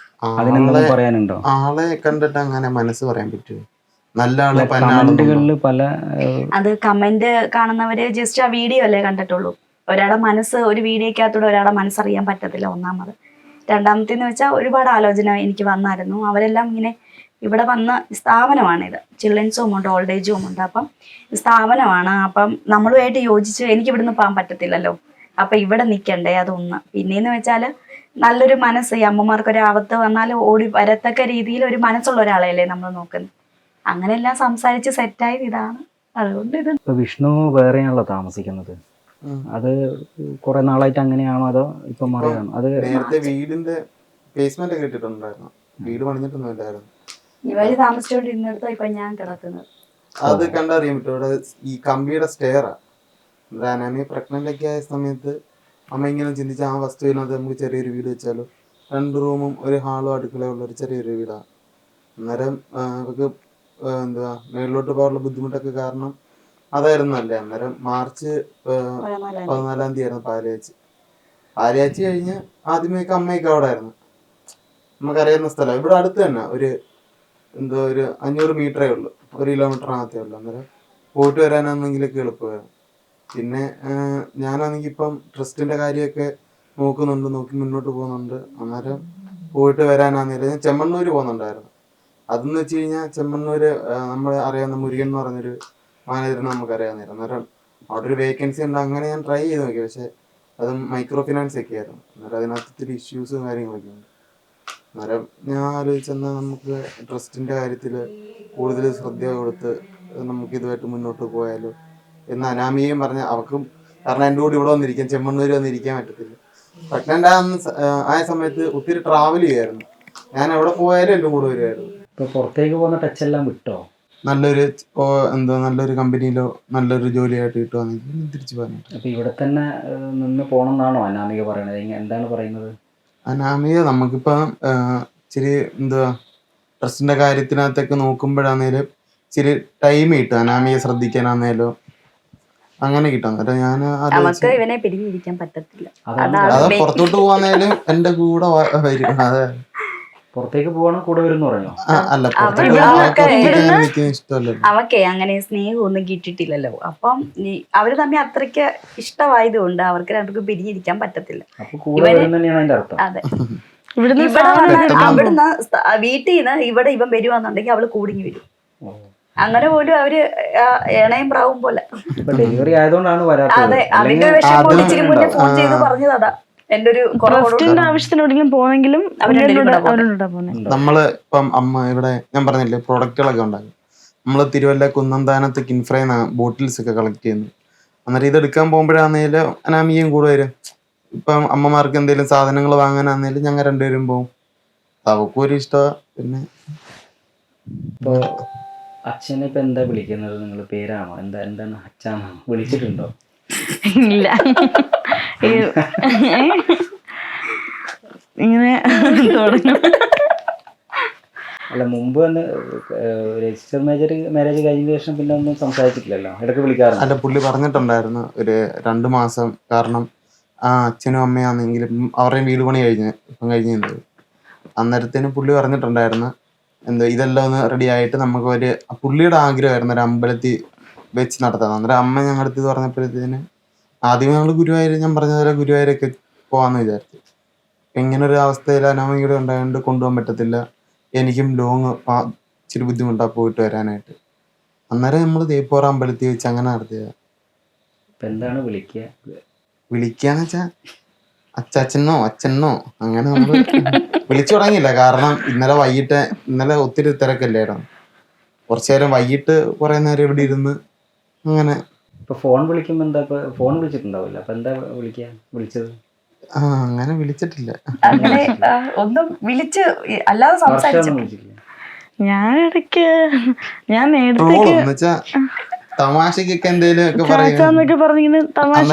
A: അതിനെന്തെങ്കിലും പറയാനുണ്ടോ?
E: ആളെ കണ്ടിട്ട് അങ്ങനെ മനസ്സ് പറയാൻ പറ്റുമോ? നല്ല ആള്
A: കമന്റുകളിൽ പല
B: അത് കമന്റ് കാണുന്നവര് ജസ്റ്റ് ആ വീഡിയോ അല്ലേ കണ്ടിട്ടുള്ളൂ. ഒരാളുടെ മനസ്സ് ഒരു വീഡിയോക്കകത്തൂടെ ഒരാളുടെ മനസ്സറിയാൻ പറ്റത്തില്ല, ഒന്നാമത്. രണ്ടാമത്തേന്ന് വെച്ചാൽ ഒരുപാട് ആലോചന എനിക്ക് വന്നായിരുന്നു. അവരെല്ലാം ഇങ്ങനെ ഇവിടെ വന്ന സ്ഥാപനമാണിത്. ചിൽഡ്രൻസ് ഹോം ഉണ്ട്, ഓൾഡ് ഏജ് ഹോം ഉണ്ട്. അപ്പം സ്ഥാപനമാണ്. അപ്പം നമ്മളുമായിട്ട് യോജിച്ച് എനിക്ക് ഇവിടുന്ന് പോകാൻ പറ്റത്തില്ലല്ലോ. അപ്പം ഇവിടെ നിൽക്കണ്ടേ, അതൊന്ന്. പിന്നെയെന്ന് വെച്ചാൽ നല്ലൊരു മനസ്സ്, ഈ അമ്മമാർക്കൊരു ആപത്ത് വന്നാൽ ഓടി വരത്തക്ക രീതിയിൽ ഒരു മനസ്സുള്ള ഒരാളെയല്ലേ നമ്മൾ നോക്കുന്നത്. അങ്ങനെയെല്ലാം സംസാരിച്ച് സെറ്റായത് ഇതാണ്. അതുകൊണ്ട് ഇത്
A: ഇപ്പൊ വിഷ്ണു വേറെയാണല്ലോ താമസിക്കുന്നത്. അത് കുറെ നാളായിട്ട് അങ്ങനെയാണോ അതോ ഇപ്പൊ മാറിയാണോ? അത്
E: നേരത്തെ വീടിന്റെ ബേസ്മെന്റ് ഒക്കെ ഇട്ടിട്ടുണ്ടായിരുന്നു. വീട് പണിഞ്ഞിട്ടൊന്നും ഇല്ലായിരുന്നു.
B: ഇവര് താമസിച്ചുകൊണ്ടിരുന്നിടത്തോ ഇപ്പൊ ഞാൻ കിടക്കുന്നത്.
E: അത് കണ്ടറിയാൻ പറ്റും. ഇവിടെ ഈ കമ്പിയുടെ സ്റ്റെയറാ. അനാമി പ്രഗ്നന്റ് ഒക്കെ ആയ സമയത്ത് അമ്മ ഇങ്ങനെ ചിന്തിച്ച ആ വസ്തുവിനകത്ത് നമുക്ക് ചെറിയൊരു വീട് വെച്ചാലോ, 2 റൂമും ഒരു ഹാളും അടുക്കളയുള്ള ഒരു ചെറിയൊരു വീടാണ്. അന്നേരം ഇവർക്ക് എന്തുവാ മേളിലോട്ട് പോകാനുള്ള ബുദ്ധിമുട്ടൊക്കെ കാരണം അതായിരുന്നു അല്ലേ. അന്നേരം മാർച്ച് 14-ാം തീയതി ആയിരുന്നു പാലുകാച്ചി കഴിഞ്ഞ് ആദ്യമേക്ക് അമ്മയൊക്കെ അവിടെ ആയിരുന്നു. നമുക്കറിയുന്ന സ്ഥലം ഇവിടെ അടുത്ത് തന്നെ. ഒരു 500 മീറ്ററേ ഉള്ളൂ, 1 കിലോമീറ്ററിനകത്തേ ഉള്ളൂ. അന്നേരം പോയിട്ട് വരാനാണെങ്കിലൊക്കെ എളുപ്പമായിരുന്നു. പിന്നെ ഞാനാണെങ്കിൽ ഇപ്പം ട്രസ്റ്റിന്റെ കാര്യമൊക്കെ നോക്കി മുന്നോട്ട് പോകുന്നുണ്ട്. അന്നേരം പോയിട്ട് വരാനാണെങ്കിലും ഞാൻ ചെമ്മണ്ണൂർ പോകുന്നുണ്ടായിരുന്നു. അതെന്ന് വെച്ച് കഴിഞ്ഞാൽ ചെമ്മണ്ണൂര് നമ്മൾ അറിയാവുന്ന മുരുകൻ എന്ന് പറഞ്ഞൊരു മാനേജറിനെ നമുക്കറിയാവുന്നതായിരുന്നു. അന്നേരം അവിടെ ഒരു വേക്കൻസി ഉണ്ട്. അങ്ങനെ ഞാൻ ട്രൈ ചെയ്ത് നോക്കി. പക്ഷെ അതും മൈക്രോ ഫിനാൻസ് ഒക്കെ ആയിരുന്നു. അന്നേരം അതിനകത്ത് ഇത്തിരി ഇഷ്യൂസും കാര്യങ്ങളൊക്കെ ഉണ്ട്. അന്നേരം ഞാൻ ആലോചിച്ചെന്നാൽ നമുക്ക് ട്രസ്റ്റിന്റെ കാര്യത്തിൽ കൂടുതൽ ശ്രദ്ധ കൊടുത്ത് നമുക്ക് ഇതുമായിട്ട് മുന്നോട്ട് പോയാലോ എന്ന് അനാമികയും പറഞ്ഞ അവർക്കും. കാരണം എൻ്റെ കൂടെ ഇവിടെ വന്നിരിക്കാൻ, ചെമ്മണ്ണൂർ വന്നിരിക്കാൻ പറ്റത്തില്ല. പ്രഗ്നന്റ് ആയ സമയത്ത് ഒത്തിരി ട്രാവൽ ചെയ്യുമായിരുന്നു. ഞാൻ എവിടെ പോയാലും എൻ്റെ കൂടെ വരുമായിരുന്നു.
A: ഇപ്പൊ പുറത്തേക്ക് പോകുന്ന ടച്ച് എല്ലാം വിട്ടോ?
E: നല്ലൊരു കമ്പനിയിലോ നല്ലൊരു ജോലിയായിട്ട് കിട്ടുവാണെങ്കിൽ തിരിച്ചു പോകാൻ.
A: അപ്പൊ ഇവിടെ തന്നെ നിന്ന് പോണം എന്നാണോ അനാമിക പറയണത്? എന്താണ് പറയുന്നത്
E: അനാമിക? നമുക്കിപ്പം ഇച്ചിരി ട്രസ്റ്റിന്റെ കാര്യത്തിനകത്തൊക്കെ നോക്കുമ്പോഴാന്നേലും ഇച്ചിരി ടൈം കിട്ടും അനാമിയെ ശ്രദ്ധിക്കാനാന്നേലോ, അങ്ങനെ കിട്ടും. അന്നേരം ഞാൻ
B: നമുക്ക് ഇവനെ പിരിഞ്ഞിരിക്കാൻ പറ്റത്തില്ല.
E: അത് പുറത്തോട്ട് പോവാന്നേലും എന്റെ കൂടെ വരും. അതെ,
A: പുറത്തേക്ക് പോകണം കൂടെ വരും പറഞ്ഞോ?
E: അല്ല, ഇഷ്ടമല്ല.
B: അവക്കെ അങ്ങനെ സ്നേഹമൊന്നും കിട്ടിയിട്ടില്ലല്ലോ. അപ്പം അവര് തമ്മിൽ അത്രയ്ക്ക് ഇഷ്ടമായതുകൊണ്ട് അവർക്ക് രണ്ടുപേർക്കും പിരിഞ്ഞിരിക്കാൻ പറ്റത്തില്ല.
A: അപ്പൊ കൂടെ വരും തന്നെയാണ് അതിന്റെ അർത്ഥം.
B: അതെ, അവിടുന്ന് വീട്ടിൽ നിന്ന് ഇവിടെ ഇവൻ വരുവാന്നുണ്ടെങ്കിൽ അവള് കൂടിങ്ങി വരും. അങ്ങനെ പോലും അവര് ഏണയും പ്രാവും പോലെ.
A: ഡെലിവറി ആയതുകൊണ്ടാണ് വരാത്തത്.
B: അതെ, അതിന്റെ വിഷയം ഇച്ചിരി മുന്നേ ഫോൺ ചെയ്ത് പറഞ്ഞതാ. എന്റെ ഒരു
C: ആവശ്യത്തിന് എവിടെയെങ്കിലും പോണെങ്കിലും
E: നമ്മള് ഇപ്പം അമ്മ ഇവിടെ ഞാൻ പറഞ്ഞില്ലേ പ്രൊഡക്റ്റുകളൊക്കെ ഉണ്ടാകും. നമ്മള് തിരുവല്ല കുന്നന്താനത്ത് കിൻഫ്രൈന്ന് ബോട്ടിൽസ് ഒക്കെ കളക്ട് ചെയ്യുന്നു. അന്നേരം ഇതെടുക്കാൻ പോകുമ്പോഴാന്നേലും അനാമികയും കൂടെ വരും. ഇപ്പം അമ്മമാർക്ക് എന്തെങ്കിലും സാധനങ്ങൾ വാങ്ങാനാന്നേലും ഞങ്ങൾ 2 പേരും പോകും. അവക്കും ഒരു ഇഷ്ടമാ. പിന്നെ
A: ഇപ്പൊ അച്ഛനെ ഇപ്പൊ എന്താ വിളിക്കുന്നത്? നിങ്ങൾ പേരാണോ? എന്താണ് അച്ഛനാണോ? വിളിച്ചിട്ടുണ്ടോ?
C: ഇല്ല, ഇങ്ങനെ തുടങ്ങും.
A: അല്ല മുമ്പ് ഒന്ന് രജിസ്റ്റർ മാരേജ് കഴിഞ്ഞ ശേഷം പിന്നെ ഒന്നും സംസാരിച്ചിട്ടില്ലല്ലോ, ഇടയ്ക്ക് വിളിക്കാറുണ്ട്.
E: അല്ല, പുള്ളി പറഞ്ഞിട്ടുണ്ടായിരുന്നു ഒരു 2 മാസം. കാരണം അച്ഛനും അമ്മയാണെങ്കിലും അവരുടെയും വീട് പണി ഇപ്പം കഴിഞ്ഞത്. അന്നേരത്തേന് പുള്ളി പറഞ്ഞിട്ടുണ്ടായിരുന്നു ഇതെല്ലാം ഒന്ന് റെഡി ആയിട്ട് നമുക്ക് പുള്ളിയുടെ ആഗ്രഹമായിരുന്നു ഒരു അമ്പലത്തിൽ വെച്ച് നടത്താൻ. അന്നേരം അമ്മ ഞങ്ങളുടെ അടുത്ത് പറഞ്ഞപ്പോഴത്തേന് ആദ്യം ഞങ്ങൾ ഗുരുവായൂർ, ഞാൻ പറഞ്ഞതുപോലെ ഗുരുവായൂരൊക്കെ പോകാമെന്ന് വിചാരിച്ചു. ഇങ്ങനെ ഒരു അവസ്ഥയിൽ അനാമികയുടെ ഉണ്ടായതുകൊണ്ട് കൊണ്ടുപോകാൻ പറ്റത്തില്ല, എനിക്കും ലോങ് ഇച്ചിരി ബുദ്ധിമുട്ടാണ് പോയിട്ട് വരാനായിട്ട്. അന്നേരം നമ്മൾ തേപ്പോറ അമ്പലത്തിൽ വെച്ച് അങ്ങനെ നടത്തിയത്.
A: ഇപ്പം എന്താണ്
E: വിളിക്കാന്ന് വെച്ചാൽ അച്ചാച്ചനോ അച്ഛനോ അങ്ങനെ നമ്മൾ വിളിച്ചു തുടങ്ങിയില്ല. കാരണം ഇന്നലെ ഒത്തിരി തിരക്കല്ലായിരുന്നു. കുറച്ചു നേരം വൈകിട്ട് കുറെ നേരം ഇവിടെ ഇരുന്ന് അങ്ങനെ.
A: ഇപ്പൊ ഫോൺ വിളിക്കുമ്പോ എന്താ, ഫോൺ വിളിച്ചിട്ടുണ്ടാവില്ല, അപ്പൊ എന്താ വിളിച്ചത്?
E: അങ്ങനെ വിളിച്ചിട്ടില്ല.
B: അങ്ങനെ ഒന്നും വിളിച്ച് അല്ലാതെ സംസാരിച്ചു.
C: ഞാൻ ഇടയ്ക്ക് ഞാൻ നേരത്തെ
E: തമാശക്കൊക്കെ എന്തേലും ഒക്കെ
C: ചാച്ചാന്നൊക്കെ പറഞ്ഞിങ്ങനെ തമാശ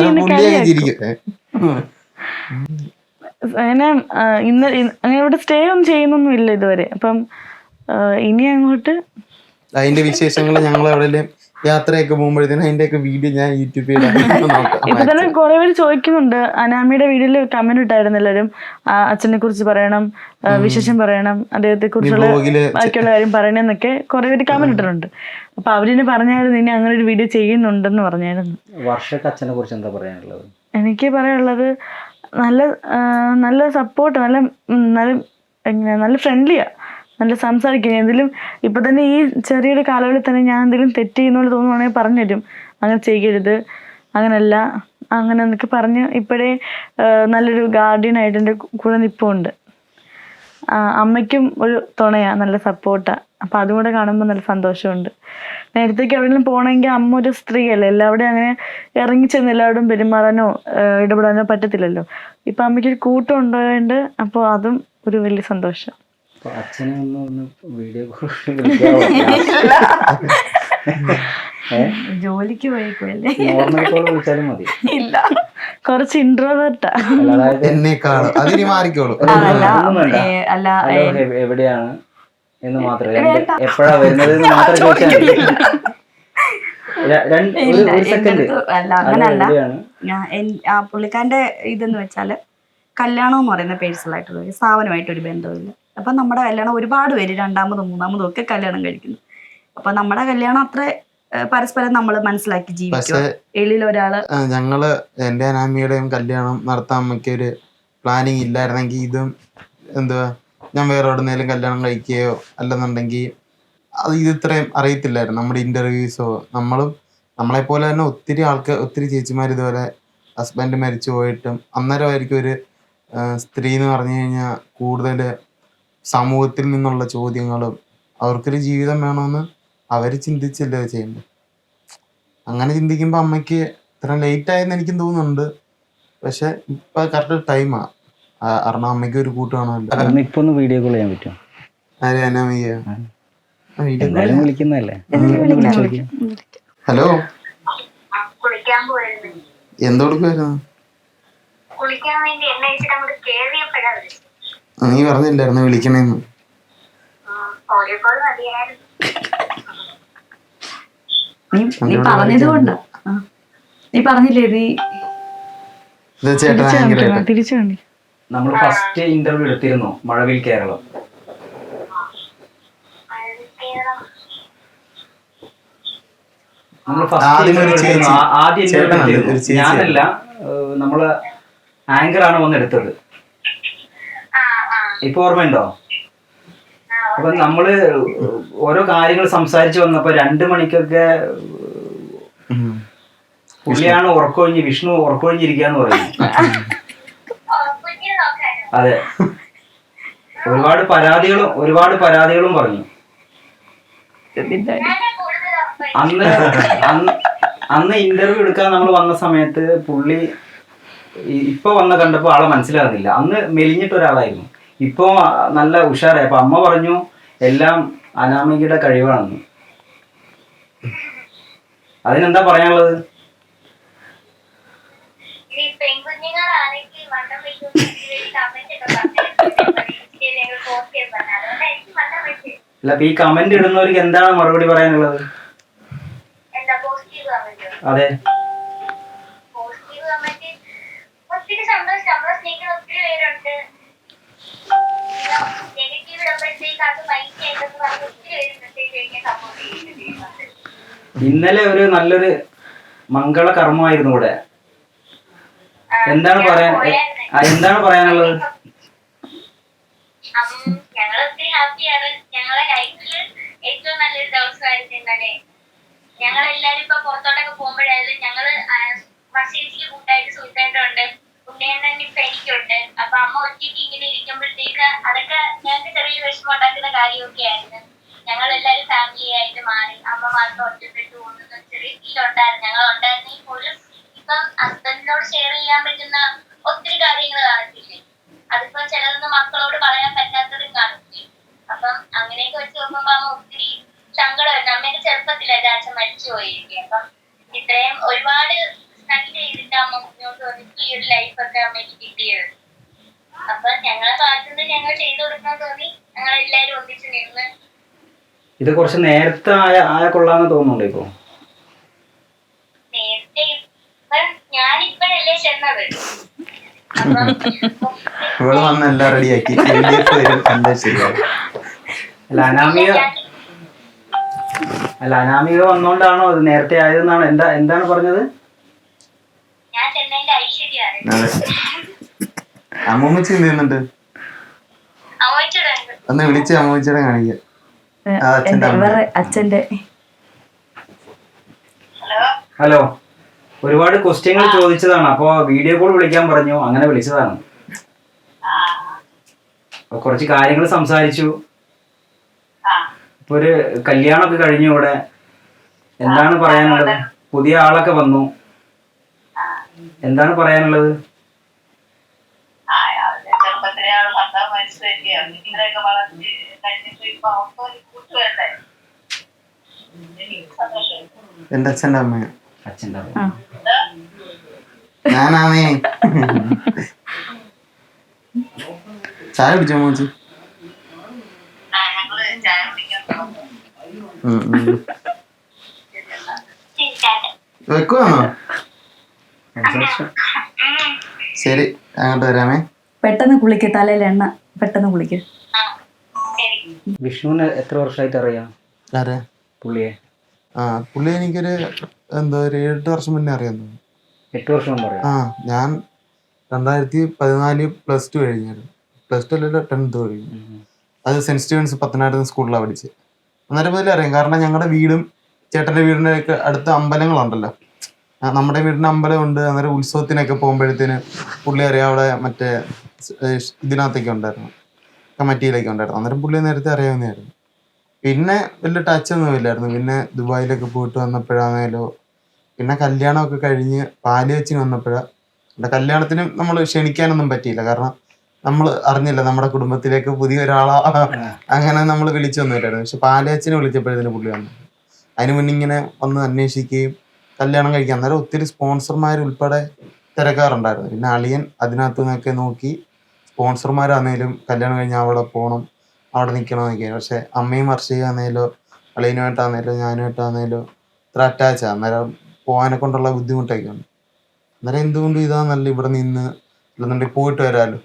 C: അങ്ങനെ അങ്ങനെ ഇവിടെ സ്റ്റേ ഒന്നും ചെയ്യുന്നൊന്നും ഇല്ല ഇതുവരെ. അപ്പം ഇനി അങ്ങോട്ട്
E: അതിന്റെ വിശേഷങ്ങൾ ഞങ്ങൾ എവിടെയെങ്കിലും യാത്രയൊക്കെ പോകുമ്പോഴത്തേനും അതിന്റെയൊക്കെ വീഡിയോ ഞാൻ യൂട്യൂബിൽ
C: ഇപ്പൊ തന്നെ കുറെ പേര് ചോദിക്കുന്നുണ്ട്. അനാമിയുടെ വീഡിയോയിൽ കമന്റ് ഇട്ടായിരുന്നു എല്ലാവരും, അച്ഛനെ കുറിച്ച് പറയണം, വിശേഷം പറയണം, അദ്ദേഹത്തെ കുറിച്ചുള്ള ബാക്കിയുള്ള കാര്യം പറയണെന്നൊക്കെ കുറെ പേര് കമന്റ് ഇട്ടിട്ടുണ്ട്. അപ്പൊ അവരിന് പറഞ്ഞായിരുന്നു ഇനി അങ്ങനെ ഒരു വീഡിയോ ചെയ്യുന്നുണ്ടെന്ന് പറഞ്ഞായിരുന്നു.
A: വർഷക്ക് അച്ഛനെ കുറിച്ച് എന്താ പറയാനുള്ളത്?
C: എനിക്ക് പറയാനുള്ളത് നല്ല സപ്പോർട്ട്, നല്ല ഫ്രണ്ട്ലിയാ, നല്ല സംസാരിക്കുക. എന്തെങ്കിലും ഇപ്പൊ തന്നെ ഈ ചെറിയൊരു കാലയളവിൽ തന്നെ ഞാൻ എന്തെങ്കിലും തെറ്റ് ചെയ്യുന്നോണ്ട് തോന്നുവാണെങ്കിൽ പറഞ്ഞു തരും, അങ്ങനെ ചെയ്യരുത്, അങ്ങനല്ല, അങ്ങനെ എന്നൊക്കെ പറഞ്ഞ് ഇപ്പോഴേ നല്ലൊരു ഗാർഡിയനായിട്ട് എൻ്റെ കൂടെ നിൽപ്പുണ്ട്. അമ്മയ്ക്കും ഒരു തുണയാ, നല്ല സപ്പോർട്ടാ. അപ്പം അതും കൂടെ കാണുമ്പോൾ നല്ല സന്തോഷമുണ്ട്. നേരത്തേക്ക് എവിടെയെങ്കിലും പോകണമെങ്കിൽ അമ്മ ഒരു സ്ത്രീയല്ലേ, എല്ലാവരുടെയും അങ്ങനെ ഇറങ്ങിച്ചെന്ന് എല്ലാവരും പെരുമാറാനോ ഇടപെടാനോ പറ്റത്തില്ലല്ലോ. ഇപ്പം അമ്മയ്ക്കൊരു കൂട്ടം ഉണ്ടായതുകൊണ്ട് അപ്പോൾ അതും ഒരു വലിയ സന്തോഷം.
A: അച്ഛനെ ഒന്ന് വീഡിയോ
B: ജോലിക്ക് പോയേക്കുമല്ലേ,
A: നോർമൽ കോൾ വിളിച്ചാലും മതി.
B: ഇല്ല
C: കുറച്ച് ഇൻട്രോവേർട്ടാ.
B: അല്ല
A: എവിടെയാണ് എന്ന് മാത്രമേ, എപ്പോഴാ വരുന്നത് എന്ന് മാത്രം ചോദിച്ചാൽ
B: അല്ല അങ്ങനല്ല. പുള്ളിക്കാരന്റെ ഇതെന്ന് വെച്ചാല് കല്യാണം എന്ന് പറയുന്ന പേഴ്സണൽ ആയിട്ടുള്ള ഒരു സ്ഥാപനമായിട്ടൊരു ബന്ധമില്ല. അപ്പൊ നമ്മുടെ കല്യാണം ഒരുപാട് പേര് രണ്ടാമതും മൂന്നാമതും ഒക്കെ കല്യാണം കഴിക്കുന്നു. അപ്പൊ നമ്മുടെ കല്യാണം അത്ര പരസ്പരം നമ്മൾ മനസ്സിലാക്കി ജീവിക്കുക. എളിയിൽ ഒരാള്
E: ഞങ്ങള് എന്റെ അനാമിയുടെയും കല്യാണം നടത്താൻ അമ്മയ്ക്ക് ഒരു പ്ലാനിങ് ഇല്ലായിരുന്നെങ്കിൽ ഇതും എന്തുവാ ഞാൻ വേറെ എവിടുന്നേലും കല്യാണം കഴിക്കുകയോ അല്ലെന്നുണ്ടെങ്കിൽ ഇത് ഇത്രയും അറിയത്തില്ലായിരുന്നു. നമ്മുടെ ഇന്റർവ്യൂസോ നമ്മളെപ്പോലെ തന്നെ ഒത്തിരി ചേച്ചിമാർ ഇതുപോലെ ഹസ്ബൻഡ് മരിച്ചു പോയിട്ടും അന്നേരമായിരിക്കും ഒരു സ്ത്രീ എന്ന് പറഞ്ഞു കഴിഞ്ഞാൽ കൂടുതൽ സമൂഹത്തിൽ നിന്നുള്ള ചോദ്യങ്ങളും അവർക്കൊരു ജീവിതം വേണമെന്ന് അവർ ചിന്തിച്ചല്ലേ ചെയ്യേണ്ടത്. അങ്ങനെ ചിന്തിക്കുമ്പോൾ അമ്മയ്ക്ക് ഇത്ര ലേറ്റ് ആയെന്ന് എനിക്കും തോന്നുന്നുണ്ട്. പക്ഷെ ഇപ്പൊ കറക്റ്റ് ടൈമാ. കാരണം അമ്മയ്ക്ക് ഒരു കൂട്ട് കാണുമല്ലോ.
A: ഇപ്പൊ ഒന്ന് വീഡിയോ കോൾ ചെയ്യാൻ പറ്റുമോ?
E: ആരെ അനാമിക?
A: വിളിക്കുന്നല്ലേ.
E: ഹലോ,
D: കുളിക്കാൻ പോയിരുന്നു.
E: എന്തെടുക്കുവായിരുന്നു?
D: കുളിക്കാൻ വേണ്ടി എണ്ണ വെച്ചിട്ട് നമുക്ക് കേറിയപ്പോഴാണ്
E: നീ പറഞ്ഞില്ലായിരുന്നു വിളിക്കണേന്ന്?
D: ഓടിയപ്പോൾ മതിയായിരുന്നു.
B: നീ പറഞ്ഞത് കൊണ്ടാ. നീ പറഞ്ഞില്ലേ
C: തിരിച്ചു കണ്ടി.
A: നമ്മൾ ഫസ്റ്റ് ഇന്റർവ്യൂ എടുത്തിരുന്നു മഴവിൽ കേരളം. നമ്മൾ ആദ്യം ഞാനല്ല, നമ്മള് ആങ്കർ ആണ് വന്നെടുത്തത്. ഇപ്പൊ ഓർമ്മയുണ്ടോ? അപ്പൊ നമ്മള് ഓരോ കാര്യങ്ങൾ സംസാരിച്ചു വന്നപ്പോ 2 മണിക്കൊക്കെ പുള്ളിയാണ് വിഷ്ണു ഉറക്കൊഴിഞ്ഞിരിക്കാന്ന് പറയുന്നു. അതെ, ഒരുപാട് പരാതികളും പറഞ്ഞു. അന്ന് ഇന്റർവ്യൂ എടുക്കാൻ നമ്മൾ വന്ന സമയത്ത് പുള്ളി ഇപ്പൊ കണ്ടപ്പോ ആളെ മനസ്സിലാകുന്നില്ല. അന്ന് മെലിഞ്ഞിട്ട് ഒരാളായിരുന്നു, ഇപ്പൊ നല്ല ഉഷാറായി. അപ്പൊ അമ്മ പറഞ്ഞു എല്ലാം അനാമികയുടെ കഴിവാണെന്ന്. അതിനെന്താ പറയാനുള്ളത്? അല്ല അപ്പൊ ഈ കമന്റ് ഇടുന്നവർക്ക് എന്താണ് മറുപടി പറയാനുള്ളത്?
D: എന്താ പോസിറ്റീവ് കമന്റ്?
A: അതെ,
D: പോസിറ്റീവ് കമന്റ് ഒത്തിരി സന്തോഷം. നമ്മളെ സ്നേഹിക്കുന്ന ഒത്തിരി പേരുണ്ട്. നെഗറ്റീവ് ഇടുമ്പോഴത്തേക്ക് അത് മൈൻഡ് ആയിട്ടെന്ന് പറഞ്ഞ് ഒത്തിരി പേര് മെസ്സേജ് അയക്കാൻ സപ്പോർട്ട് ചെയ്യുന്നുണ്ട്.
A: ഇന്നലെ ഒരു നല്ലൊരു മംഗള കർമ്മമായിരുന്നു ഇവിടെ. എന്താണ് പറയാനുള്ളത്?
D: ഞങ്ങൾ ഒത്തിരി ഹാപ്പിയാണ്. ഞങ്ങളെ ലൈഫിൽ ഏറ്റവും നല്ലൊരു ദിവസമായിരുന്നു ഇന്നലെ. ഞങ്ങൾ എല്ലാരും ഇപ്പൊ പുറത്തോട്ടൊക്കെ പോകുമ്പോഴായാലും ഞങ്ങള് മസീദിക്ക് കൂട്ടായിട്ട് സുഹൃത്തായിട്ടുണ്ട്, ഉണ്ണേണ്ണൻ ഇപ്പൊ എനിക്കുണ്ട്. അപ്പൊ അമ്മ ഒറ്റയ്ക്ക് ഇങ്ങനെ ഇരിക്കുമ്പോഴത്തേക്ക് അതൊക്കെ ഞങ്ങൾക്ക് ചെറിയൊരു വിഷമം ഉണ്ടാക്കുന്ന കാര്യമൊക്കെ ആയിരുന്നു. ഞങ്ങൾ എല്ലാരും ഫാമിലി ആയിട്ട് മാറി. അമ്മ മാത്രം ഒറ്റപ്പെട്ടു പോകുന്ന ചെറിയ ഫീൽ ഉണ്ടായിരുന്നു. ഞങ്ങൾ ഉണ്ടായിരുന്നെങ്കിൽ പോലും ഇപ്പം ഹസ്ബൻഡിനോട് ഷെയർ ചെയ്യാൻ പറ്റുന്ന ഒത്തിരി കാര്യങ്ങൾ കാണത്തില്ലേ, അതിപ്പോ ചിലതൊന്നും മക്കളോട് പറയാൻ പറ്റാത്തതും കാണില്ലേ. അപ്പം അങ്ങനെയൊക്കെ വെച്ച് നോക്കുമ്പോ അമ്മ ഒത്തിരി സങ്കടമായിരുന്നു. അമ്മേന്റെ ചെറുപ്പത്തിലായിട്ട് അച്ഛൻ മരിച്ചു പോയിരിക്കും. അപ്പം ഇത്രയും ഒരുപാട് സ്ട്രഗിൾ ചെയ്തിട്ട് അമ്മ മുന്നോട്ട് വന്നിട്ട് ഈ ഒരു ലൈഫൊക്കെ അമ്മയ്ക്ക് കിട്ടിയത്. അപ്പൊ ഞങ്ങളെ ഭാഗത്തുനിന്ന് ഞങ്ങൾ ചെയ്തു കൊടുക്കാൻ തോന്നി. ഞങ്ങൾ എല്ലാരും ഒന്നിച്ച് നിന്ന്.
A: ഇത് കുറച്ച് നേരത്തെ ആയ കൊള്ളാന്ന് തോന്നുന്നുണ്ട് ഇപ്പൊ.
D: നേരത്തെ ഞാനിപ്പോഴല്ലേ ചെന്നത്. അപ്പം
E: ഇവിടെ വന്ന് എല്ലാം റെഡിയാക്കി എന്താ ശരിയാവും.
A: അല്ല അനാമിക വന്നോണ്ടാണോ അത് നേരത്തെ ആയതെന്നാണ് എന്താണ് പറഞ്ഞത്?
D: ഞാൻ ചെന്നൈന്റെ ഐശ്വര്യാണ്.
E: അമ്മൂമ്മച്ചി എന്ത് ചെയ്യുന്നുണ്ട്?
D: അവോയിച്ചുണ്ട്.
E: ഒന്ന് വിളിച്ച് അമ്മൂമ്മച്ചിയുടെ കാണിക്കാം.
C: അച്ഛന്റെ
A: ഹലോ, ഒരുപാട് ക്വസ്റ്റ്യങ്ങൾ ചോദിച്ചതാണ്. അപ്പൊ വീഡിയോ കോൾ വിളിക്കാൻ പറഞ്ഞു, അങ്ങനെ വിളിച്ചതാണ്. അപ്പൊ കുറച്ച് കാര്യങ്ങൾ സംസാരിച്ചു. ഇപ്പൊ ഒരു കല്യാണമൊക്കെ കഴിഞ്ഞു ഇവിടെ. എന്താണ് പറയാനുള്ളത്? പുതിയ ആളൊക്കെ വന്നു, എന്താണ് പറയാനുള്ളത്?
E: എന്റെ അച്ഛൻ്റെ അമ്മ.
A: അച്ഛൻ്റെ
E: ഞാനാണേ. ചായ കുടിച്ചോ മോച്ചി? വെക്കുവാണോ? ശരി, അങ്ങോട്ട് വരാമേ.
B: പെട്ടെന്ന് കുളിക്ക്, തലയിൽ എണ്ണ പെട്ടെന്ന് കുളിക്ക്.
A: വിഷ്ണുവിന് എത്ര വർഷമായിട്ട് അറിയാം
E: ആരെ?
A: പുള്ളിയെ?
E: പുള്ളി എനിക്കൊരു ഒരു 7-8 വർഷം മുന്നേ അറിയാൻ തോന്നുന്നു.
A: 8 വർഷം മുമ്പ് അറിയാം.
E: ഞാൻ 2014 +2 കഴിഞ്ഞായിരുന്നു. +2 അല്ലല്ലോ, 10th കഴിഞ്ഞു. അത് സെന്റ് സ്റ്റീവൻസ് പത്തനാപുരം സ്കൂളിലാണ് പഠിച്ചത്. അന്നേരം മുതലേ അറിയാം. കാരണം ഞങ്ങളുടെ വീടും ചേട്ടൻ്റെ വീടിൻ്റെ ഒക്കെ അടുത്ത അമ്പലങ്ങളുണ്ടല്ലോ. നമ്മുടെ വീടിൻ്റെ അമ്പലമുണ്ട്. അന്നേരം ഉത്സവത്തിനൊക്കെ പോകുമ്പോഴത്തേന് പുള്ളി അറിയാം. അവിടെ മറ്റേ ഇതിനകത്തൊക്കെ ഉണ്ടായിരുന്നു, കമ്മിറ്റിയിലൊക്കെ ഉണ്ടായിരുന്നു. അന്നേരം പുള്ളിയെ നേരത്തെ അറിയാവുന്നതായിരുന്നു. പിന്നെ വലിയ ടച്ചൊന്നും ഇല്ലായിരുന്നു. പിന്നെ ദുബായിലൊക്കെ പോയിട്ട് വന്നപ്പോഴാണേലോ, പിന്നെ കല്യാണമൊക്കെ കഴിഞ്ഞ് പാല് വെച്ചിന് വന്നപ്പോഴാണ്. കല്യാണത്തിനും നമ്മൾ ക്ഷണിക്കാനൊന്നും പറ്റിയില്ല. കാരണം നമ്മൾ അറിഞ്ഞില്ല നമ്മുടെ കുടുംബത്തിലേക്ക് പുതിയ ഒരാളാ, അങ്ങനെ നമ്മൾ വിളിച്ചൊന്നുമില്ലായിരുന്നു. പക്ഷെ പാലയച്ചിനെ വിളിച്ചപ്പോഴത്തേന് പുള്ളി വന്നു. അതിന് മുന്നേ ഇങ്ങനെ വന്ന് അന്വേഷിക്കുകയും കല്യാണം കഴിക്കാൻ. അന്നേരം ഒത്തിരി സ്പോൺസർമാർ ഉൾപ്പെടെ തിരക്കാറുണ്ടായിരുന്നു. പിന്നെ അളിയൻ അതിനകത്തു നിന്നൊക്കെ നോക്കി സ്പോൺസർമാരാന്നേലും കല്യാണം കഴിഞ്ഞാൽ അവിടെ പോകണം, അവിടെ നിൽക്കണമെന്നൊക്കെ. പക്ഷെ അമ്മയും വർഷയാന്നേലോ അളിയനുമായിട്ടാന്നേലോ ഞാനുമായിട്ടാന്നേലോ ഇത്ര അറ്റാച്ചാണ്. അന്നേരം പോകാനെ കൊണ്ടുള്ള ബുദ്ധിമുട്ടൊക്കെ ഉണ്ട്. അന്നേരം എന്തുകൊണ്ടും ഇതാ നല്ല ഇവിടെ നിന്ന് ഇല്ലെന്നുണ്ടെങ്കിൽ പോയിട്ട് വരാമല്ലോ.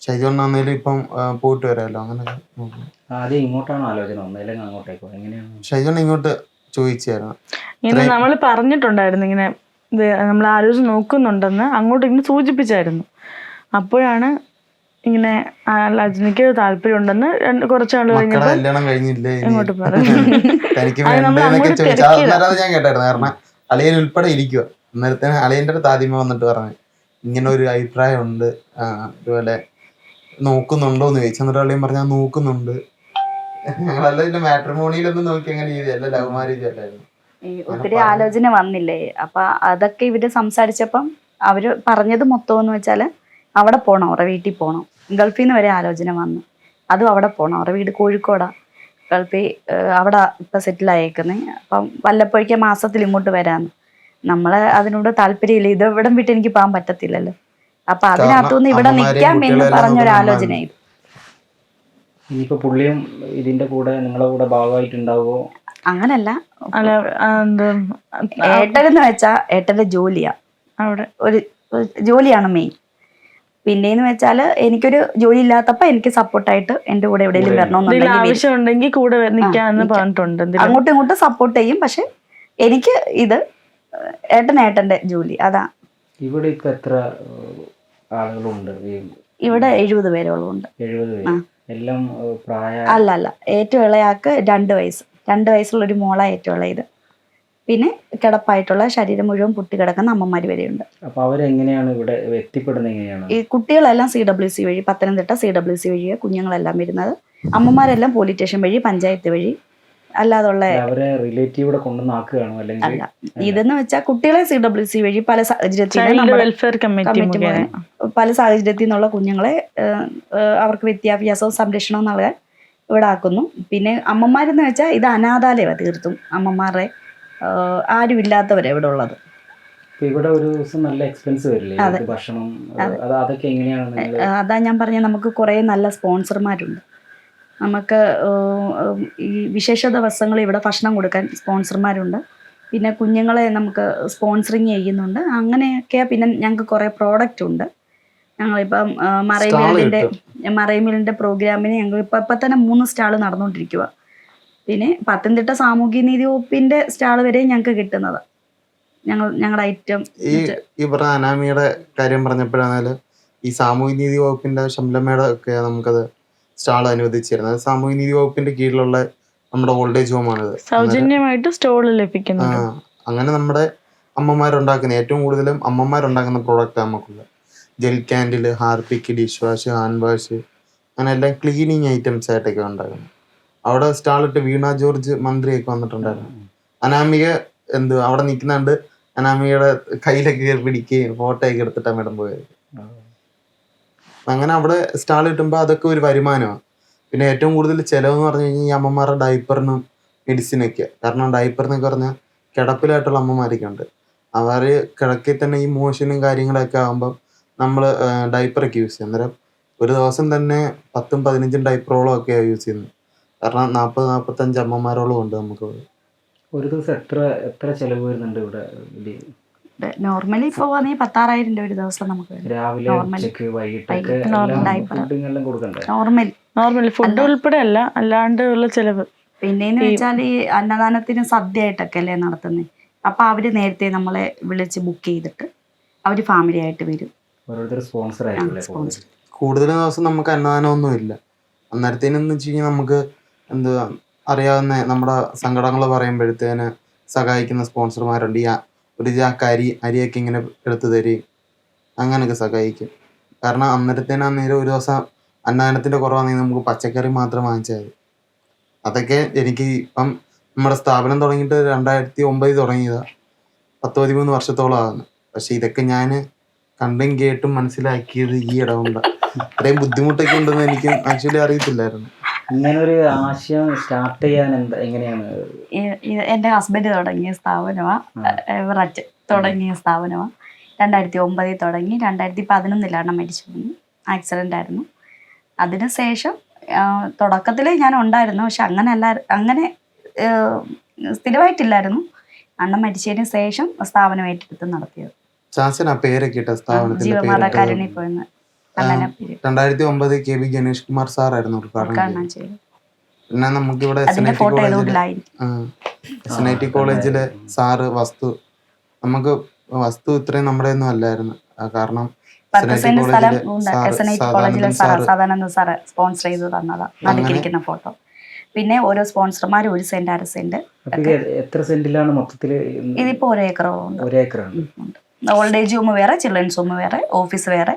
E: ഷൈജോണ്ണാന്നേലും ഇപ്പം പോയിട്ട് വരാമല്ലോ. അങ്ങനെ
A: ആദ്യം ഇങ്ങോട്ടാണ് ആലോചന, ഒന്നേലും അങ്ങോട്ടേക്കോ എങ്ങനെയാണ്?
E: ഷൈജോണ്ണ ഇങ്ങോട്ട് ചോദിച്ചായിരുന്നു.
C: ഇങ്ങനെ നമ്മൾ പറഞ്ഞിട്ടുണ്ടായിരുന്നു, ഇങ്ങനെ ഇത് നമ്മൾ ആലോചിച്ച് നോക്കുന്നുണ്ടെന്ന് അങ്ങോട്ട് ഇങ്ങനെ സൂചിപ്പിച്ചായിരുന്നു. അപ്പോഴാണ് ഇങ്ങനെ എനിക്ക് താല്പര്യം ഉണ്ടെന്ന് കുറച്ചാൾ കഴിഞ്ഞപ്പോൾ
E: കല്യാണം കഴിഞ്ഞില്ലേ
C: ഇങ്ങോട്ട് പറഞ്ഞു.
E: തനിക്ക് വേണ്ടതൊക്കെ ചോദിച്ചാൽ ഞാൻ കേട്ടായിരുന്നു. കാരണം അളിയൻ ഉൾപ്പെടെ ഇരിക്കുക. അന്നേരത്തേന് അളിയൻ്റെ അടുത്ത് ആദ്യമേ വന്നിട്ട് പറഞ്ഞു ഇങ്ങനെ ഒരു അഭിപ്രായം ഉണ്ട്, ഇതുപോലെ നോക്കുന്നുണ്ടോ എന്ന് ചോദിച്ചു. എന്നിട്ട് അളിയൻ പറഞ്ഞാൽ നോക്കുന്നുണ്ട്. ഞങ്ങളെല്ലാം ഇതിന്റെ മാട്രിമോണിയിലൊന്നും നോക്കി അങ്ങനെ ചെയ്തല്ല, ലവ് മാരേജ് അല്ലായിരുന്നു.
B: ഒത്തിരി ആലോചന വന്നില്ലേ, അപ്പൊ അതൊക്കെ ഇവര് സംസാരിച്ചപ്പം അവര് പറഞ്ഞത് മൊത്തം എന്ന് വെച്ചാല് അവിടെ പോണം, അവരുടെ വീട്ടിൽ പോണം. ഗൾഫിൽ നിന്ന് വരെ ആലോചന വന്നു. അതും അവിടെ പോണം. അവരുടെ വീട് കോഴിക്കോടാ. ഗൾഫിൽ അവിടെ ഇപ്പൊ സെറ്റിൽ ആയേക്കുന്നത്. അപ്പം വല്ലപ്പോഴേക്കും മാസത്തിൽ ഇങ്ങോട്ട് വരാന്ന്. നമ്മള് അതിനോട് താല്പര്യമില്ല. ഇത് ഇവിടം വിട്ട് എനിക്ക് പോകാൻ പറ്റത്തില്ലല്ലോ. അപ്പൊ അതിനകത്തുനിന്ന് ഇവിടെ നിൽക്കാം എന്ന് പറഞ്ഞൊരാലോചന.
A: ഇനിയിപ്പോ പുള്ളിയും ഇതിന്റെ കൂടെ നിങ്ങളുടെ കൂടെ ഭാഗമായിട്ടുണ്ടാവുമോ?
B: അങ്ങനല്ല,
C: അല്ല എന്ത്
B: ഏട്ടനെന്ന് വെച്ചാൽ ഏട്ടന്റെ ജോലിയാ,
C: അവിടെ
B: ഒരു ജോലിയാണ് മെയിൻ. പിന്നെന്ന് വെച്ചാല് എനിക്കൊരു ജോലി ഇല്ലാത്തപ്പോ എനിക്ക് സപ്പോർട്ടായിട്ട് എന്റെ കൂടെ എവിടെയെങ്കിലും
C: എന്തെങ്കിലും
B: വരണമെന്നുണ്ടെങ്കിൽ
C: ആവശ്യം ഉണ്ടെങ്കിൽ കൂടെ നിൽക്കാന്ന്
B: നിക്കാം.
C: പറഞ്ഞിട്ടുണ്ട്. എന്തെങ്കിലും
B: അങ്ങോട്ടും ഇങ്ങോട്ടും സപ്പോർട്ട് ചെയ്യും. പക്ഷെ എനിക്ക് ഇത് ഏട്ടന്റെ ജോലി അതാ.
A: ഇവിടെ ഇപ്പൊ എത്ര ആളുകളുണ്ട്?
B: ഇവിടെ 70 പേരോളമുണ്ട്.
A: 70 പേര്. എല്ലാം പ്രായ?
B: അല്ല, ഏറ്റവും ഇളയാൾക്ക് 2 വയസ്സ്. 2 വയസ്സുള്ള ഒരു മോളാ ഏറ്റവും ഇളയത്. പിന്നെ കിടപ്പായിട്ടുള്ള ശരീരം മുഴുവൻ പൊട്ടി കിടക്കുന്ന അമ്മമാര് വരെയുണ്ട്.
A: അപ്പൊ അവരെങ്ങനെയാണ് ഇവിടെ എത്തിപ്പെടുന്നത്? എങ്ങനെയാണ്
B: ഈ കുട്ടികളെല്ലാം CWC വഴി, പത്തനംതിട്ട CWC വഴിയാണ് കുഞ്ഞുങ്ങളെല്ലാം വരുന്നത്. അമ്മമാരെല്ലാം പോലീസ് സ്റ്റേഷൻ വഴി, പഞ്ചായത്ത് വഴി, അല്ലാതുള്ള
A: അവരെ റിലേറ്റീവ് ഇവിടെ കൊണ്ടുവന്നാക്കുകയാണോ അല്ലെങ്കിൽ?
B: അല്ല, ഇതെന്ന് വെച്ചാൽ കുട്ടികളെ CWC വഴി പല സാഹചര്യത്തിൽ
C: ചൈൽഡ് വെൽഫെയർ കമ്മിറ്റി മുഖേന
B: പല സാഹചര്യത്തിൽ നിന്നുള്ള കുഞ്ഞുങ്ങളെ അവർക്ക് വിദ്യാഭ്യാസവും സംരക്ഷണവും നൽകാൻ ഇവിടെ ആക്കുന്നു. പിന്നെ അമ്മമാരെന്ന് വെച്ചാൽ ഇത് അനാഥാലയമാണ് തീർത്തും. അമ്മമാരുടെ ആരും ഇല്ലാത്തവരെ ഇവിടെ ഉള്ളത്.
A: ഇവിടെ ഒരു ദിവസം നല്ല എക്സ്പെൻസ് വരില്ലേ ഭക്ഷണം? അതൊക്കെ എങ്ങനെയാണ്?
B: അതാ ഞാൻ പറഞ്ഞ, നമുക്ക് കുറേ നല്ല സ്പോൺസർമാരുണ്ട്. നമുക്ക് ഈ വിശേഷ ദിവസങ്ങളിൽ ഇവിടെ ഭക്ഷണം കൊടുക്കാൻ സ്പോൺസർമാരുണ്ട്. പിന്നെ കുഞ്ഞുങ്ങളെ നമുക്ക് സ്പോൺസറിങ് ചെയ്യുന്നുണ്ട്. അങ്ങനെയൊക്കെ. പിന്നെ ഞങ്ങൾക്ക് കുറേ പ്രോഡക്റ്റ് ഉണ്ട്. ഞങ്ങളിപ്പം മറൈമിലിൻ്റെ പ്രോഗ്രാമിന് ഞങ്ങൾ ഇപ്പം തന്നെ 3 സ്റ്റാൾ നടന്നുകൊണ്ടിരിക്കുക. പിന്നെ പത്തനംതിട്ട സാമൂഹ്യനീതി വകുപ്പിൻ്റെ സ്റ്റാൾ വരെ ഞങ്ങൾക്ക് കിട്ടുന്നത്. ഞങ്ങളുടെ ഐറ്റം
E: ഈ പറഞ്ഞ അനാമിയുടെ കാര്യം പറഞ്ഞപ്പോഴാണെങ്കിലും ഈ സാമൂഹ്യനീതി വകുപ്പിന്റെ ശംലമ്മയുടെ ഒക്കെ നമുക്കത് സ്റ്റാൾ അനുവദിച്ചിരുന്നത്. സാമൂഹ്യനീതി വകുപ്പിന്റെ കീഴിലുള്ള നമ്മുടെ ഓൾഡ് ഏജ് ഹോമാണിത്.
C: സൗജന്യമായിട്ട് സ്റ്റോൾ ലഭിക്കുന്നു.
E: അങ്ങനെ നമ്മുടെ അമ്മമാരുണ്ടാക്കുന്ന, ഏറ്റവും കൂടുതലും അമ്മമാരുണ്ടാക്കുന്ന പ്രോഡക്റ്റ് നമുക്കുള്ളത്. Gel candle, Harpic, dish wash, hand wash, അങ്ങനെ എല്ലാം ക്ലീനിങ് ഐറ്റംസ് ആയിട്ടൊക്കെ ഉണ്ടാക്കുന്നത്. അവിടെ സ്റ്റാളിട്ട് വീണ ജോർജ് മന്ത്രിയൊക്കെ വന്നിട്ടുണ്ടായിരുന്നു. അനാമിക അവിടെ നിൽക്കുന്നുണ്ട്. അനാമികയുടെ കയ്യിലൊക്കെ പിടിക്കുകയും ഫോട്ടോ ഒക്കെ എടുത്തിട്ടാണ് മേഡം പോയത്. അങ്ങനെ അവിടെ സ്റ്റാൾ കിട്ടുമ്പോൾ അതൊക്കെ ഒരു വരുമാനമാണ്. പിന്നെ ഏറ്റവും കൂടുതൽ ചിലവെന്ന് പറഞ്ഞു കഴിഞ്ഞാൽ ഈ അമ്മമാരുടെ ഡൈപ്പറിനും മെഡിസിനൊക്കെ. കാരണം ഡൈപ്പറിനൊക്കെ പറഞ്ഞാൽ കിടപ്പിലായിട്ടുള്ള അമ്മമാരൊക്കെ ഉണ്ട്. അവർ കിടക്കിൽ തന്നെ ഈ മോഷനും കാര്യങ്ങളൊക്കെ ആകുമ്പം നമ്മൾ ഡൈപ്പറൊക്കെ യൂസ് ചെയ്യും. അന്നേരം ഒരു ദിവസം തന്നെ 10-15 ഡൈപ്പറോളം ഒക്കെയാണ് യൂസ് ചെയ്യുന്നത്. കാരണം 40-45 അമ്മമാരോളം ഉണ്ട് നമുക്ക്.
A: ഒരു ദിവസം എത്ര ചെലവ് വരുന്നുണ്ട് ഇവിടെ?
B: നോർമലി ഇപ്പോൾ വന്നാൽ 16,000 രൂപ ഒരു ദിവസം നമുക്ക്
A: രാവിലെ, ഉച്ചയ്ക്ക്, വൈകിട്ടൊക്കെ എല്ലാം കൊടുക്കണ്ടേ?
C: നോർമലി ഫുഡ് ഉൾപ്പെടെ അല്ല, അല്ലാണ്ട് ഉള്ള ചെലവ്.
B: പിന്നെന്ന് വെച്ചാൽ ഈ അന്നദാനത്തിന് സദ്യ ആയിട്ടൊക്കെ അല്ലേ നടത്തുന്നത്. അപ്പൊ അവര് നേരത്തെ നമ്മളെ വിളിച്ച് ബുക്ക് ചെയ്തിട്ട് അവര് ഫാമിലി ആയിട്ട് വരും.
E: കൂടുതൽ ദിവസം നമുക്ക് അന്നദാനമൊന്നും ഇല്ല. അന്നേരത്തേനെന്ന് വെച്ച് കഴിഞ്ഞാൽ നമുക്ക് അറിയാവുന്ന നമ്മുടെ സങ്കടങ്ങൾ പറയുമ്പോഴത്തേന് സഹായിക്കുന്ന സ്പോൺസർമാരുണ്ട്. ഈ ഒരു ചാക്ക് അരിയൊക്കെ ഇങ്ങനെ എടുത്തു തരികയും അങ്ങനെയൊക്കെ സഹായിക്കും. കാരണം അന്നേരം ഒരു ദിവസം അന്നദാനത്തിൻ്റെ കുറവാണെങ്കിൽ നമുക്ക് പച്ചക്കറി മാത്രം വാങ്ങിച്ചാൽ മതി. അതൊക്കെ എനിക്ക് ഇപ്പം നമ്മുടെ സ്ഥാപനം തുടങ്ങിയിട്ട് 2009 തുടങ്ങിയതാണ്. 10-13 വർഷത്തോളം ആകുന്നു. പക്ഷെ ഇതൊക്കെ ഞാൻ കണ്ടും കേട്ടും മനസ്സിലാക്കിയത് ഈ ഇടമുണ്ട്. അത്രയും ബുദ്ധിമുട്ടൊക്കെ ഉണ്ടെന്ന് എനിക്ക് ആക്ച്വലി അറിയത്തില്ലായിരുന്നു.
A: ഇങ്ങനെ ഒരു ആശയം സ്റ്റാർട്ട് ചെയ്യാൻ എങ്ങനെയാണ്?
B: എൻ്റെ ഹസ്ബൻഡ് തുടങ്ങിയ സ്ഥാപനമാണ്. എവററ്റ് തുടങ്ങിയ സ്ഥാപനമാണ്. 2009 തുടങ്ങി. 2011 മരിച്ചു പോയി. ആക്സിഡൻ്റ് ആയിരുന്നു. അതിനുശേഷം തുടക്കത്തിൽ ഞാൻ ഉണ്ടായിരുന്നു. പക്ഷെ അങ്ങനെ സ്ഥിരമായിട്ടില്ലായിരുന്നു. അണ്ണൻ മരിച്ചതിന് ശേഷം സ്ഥാപനം ഏറ്റെടുത്ത് നടത്തിയത്. ജീവമാതാ കരുണി പോയെന്ന്
E: 2009 KB ഗണേഷ് കുമാർ സാറായിരുന്നു ഉദ്ഘാടനം ചെയ്തത്. പിന്നെ നമുക്കിവിടെ SNIT കോളേജിലെ സാറ് നമുക്ക് വസ്തു ഇത്രയും നമ്മുടെ ഒന്നും അല്ലായിരുന്നു. കാരണം
B: സ്പോൺസർ ചെയ്ത് തന്നതാ. നടുക്കിരിക്കുന്ന ഫോട്ടോ. പിന്നെ ഓരോ സ്പോൺസർമാർ 1 സെന്റ് 1/2 സെന്റ്.
A: എത്ര സെന്റിലാണ് മൊത്തത്തില്?
B: ഇതിപ്പോ 1 ഏക്കറോളം. ഓൾഡ് ഏജ് ഹോം വേറെ, ചിൽഡ്രൻസ് ഹോം വേറെ, ഓഫീസ് വേറെ.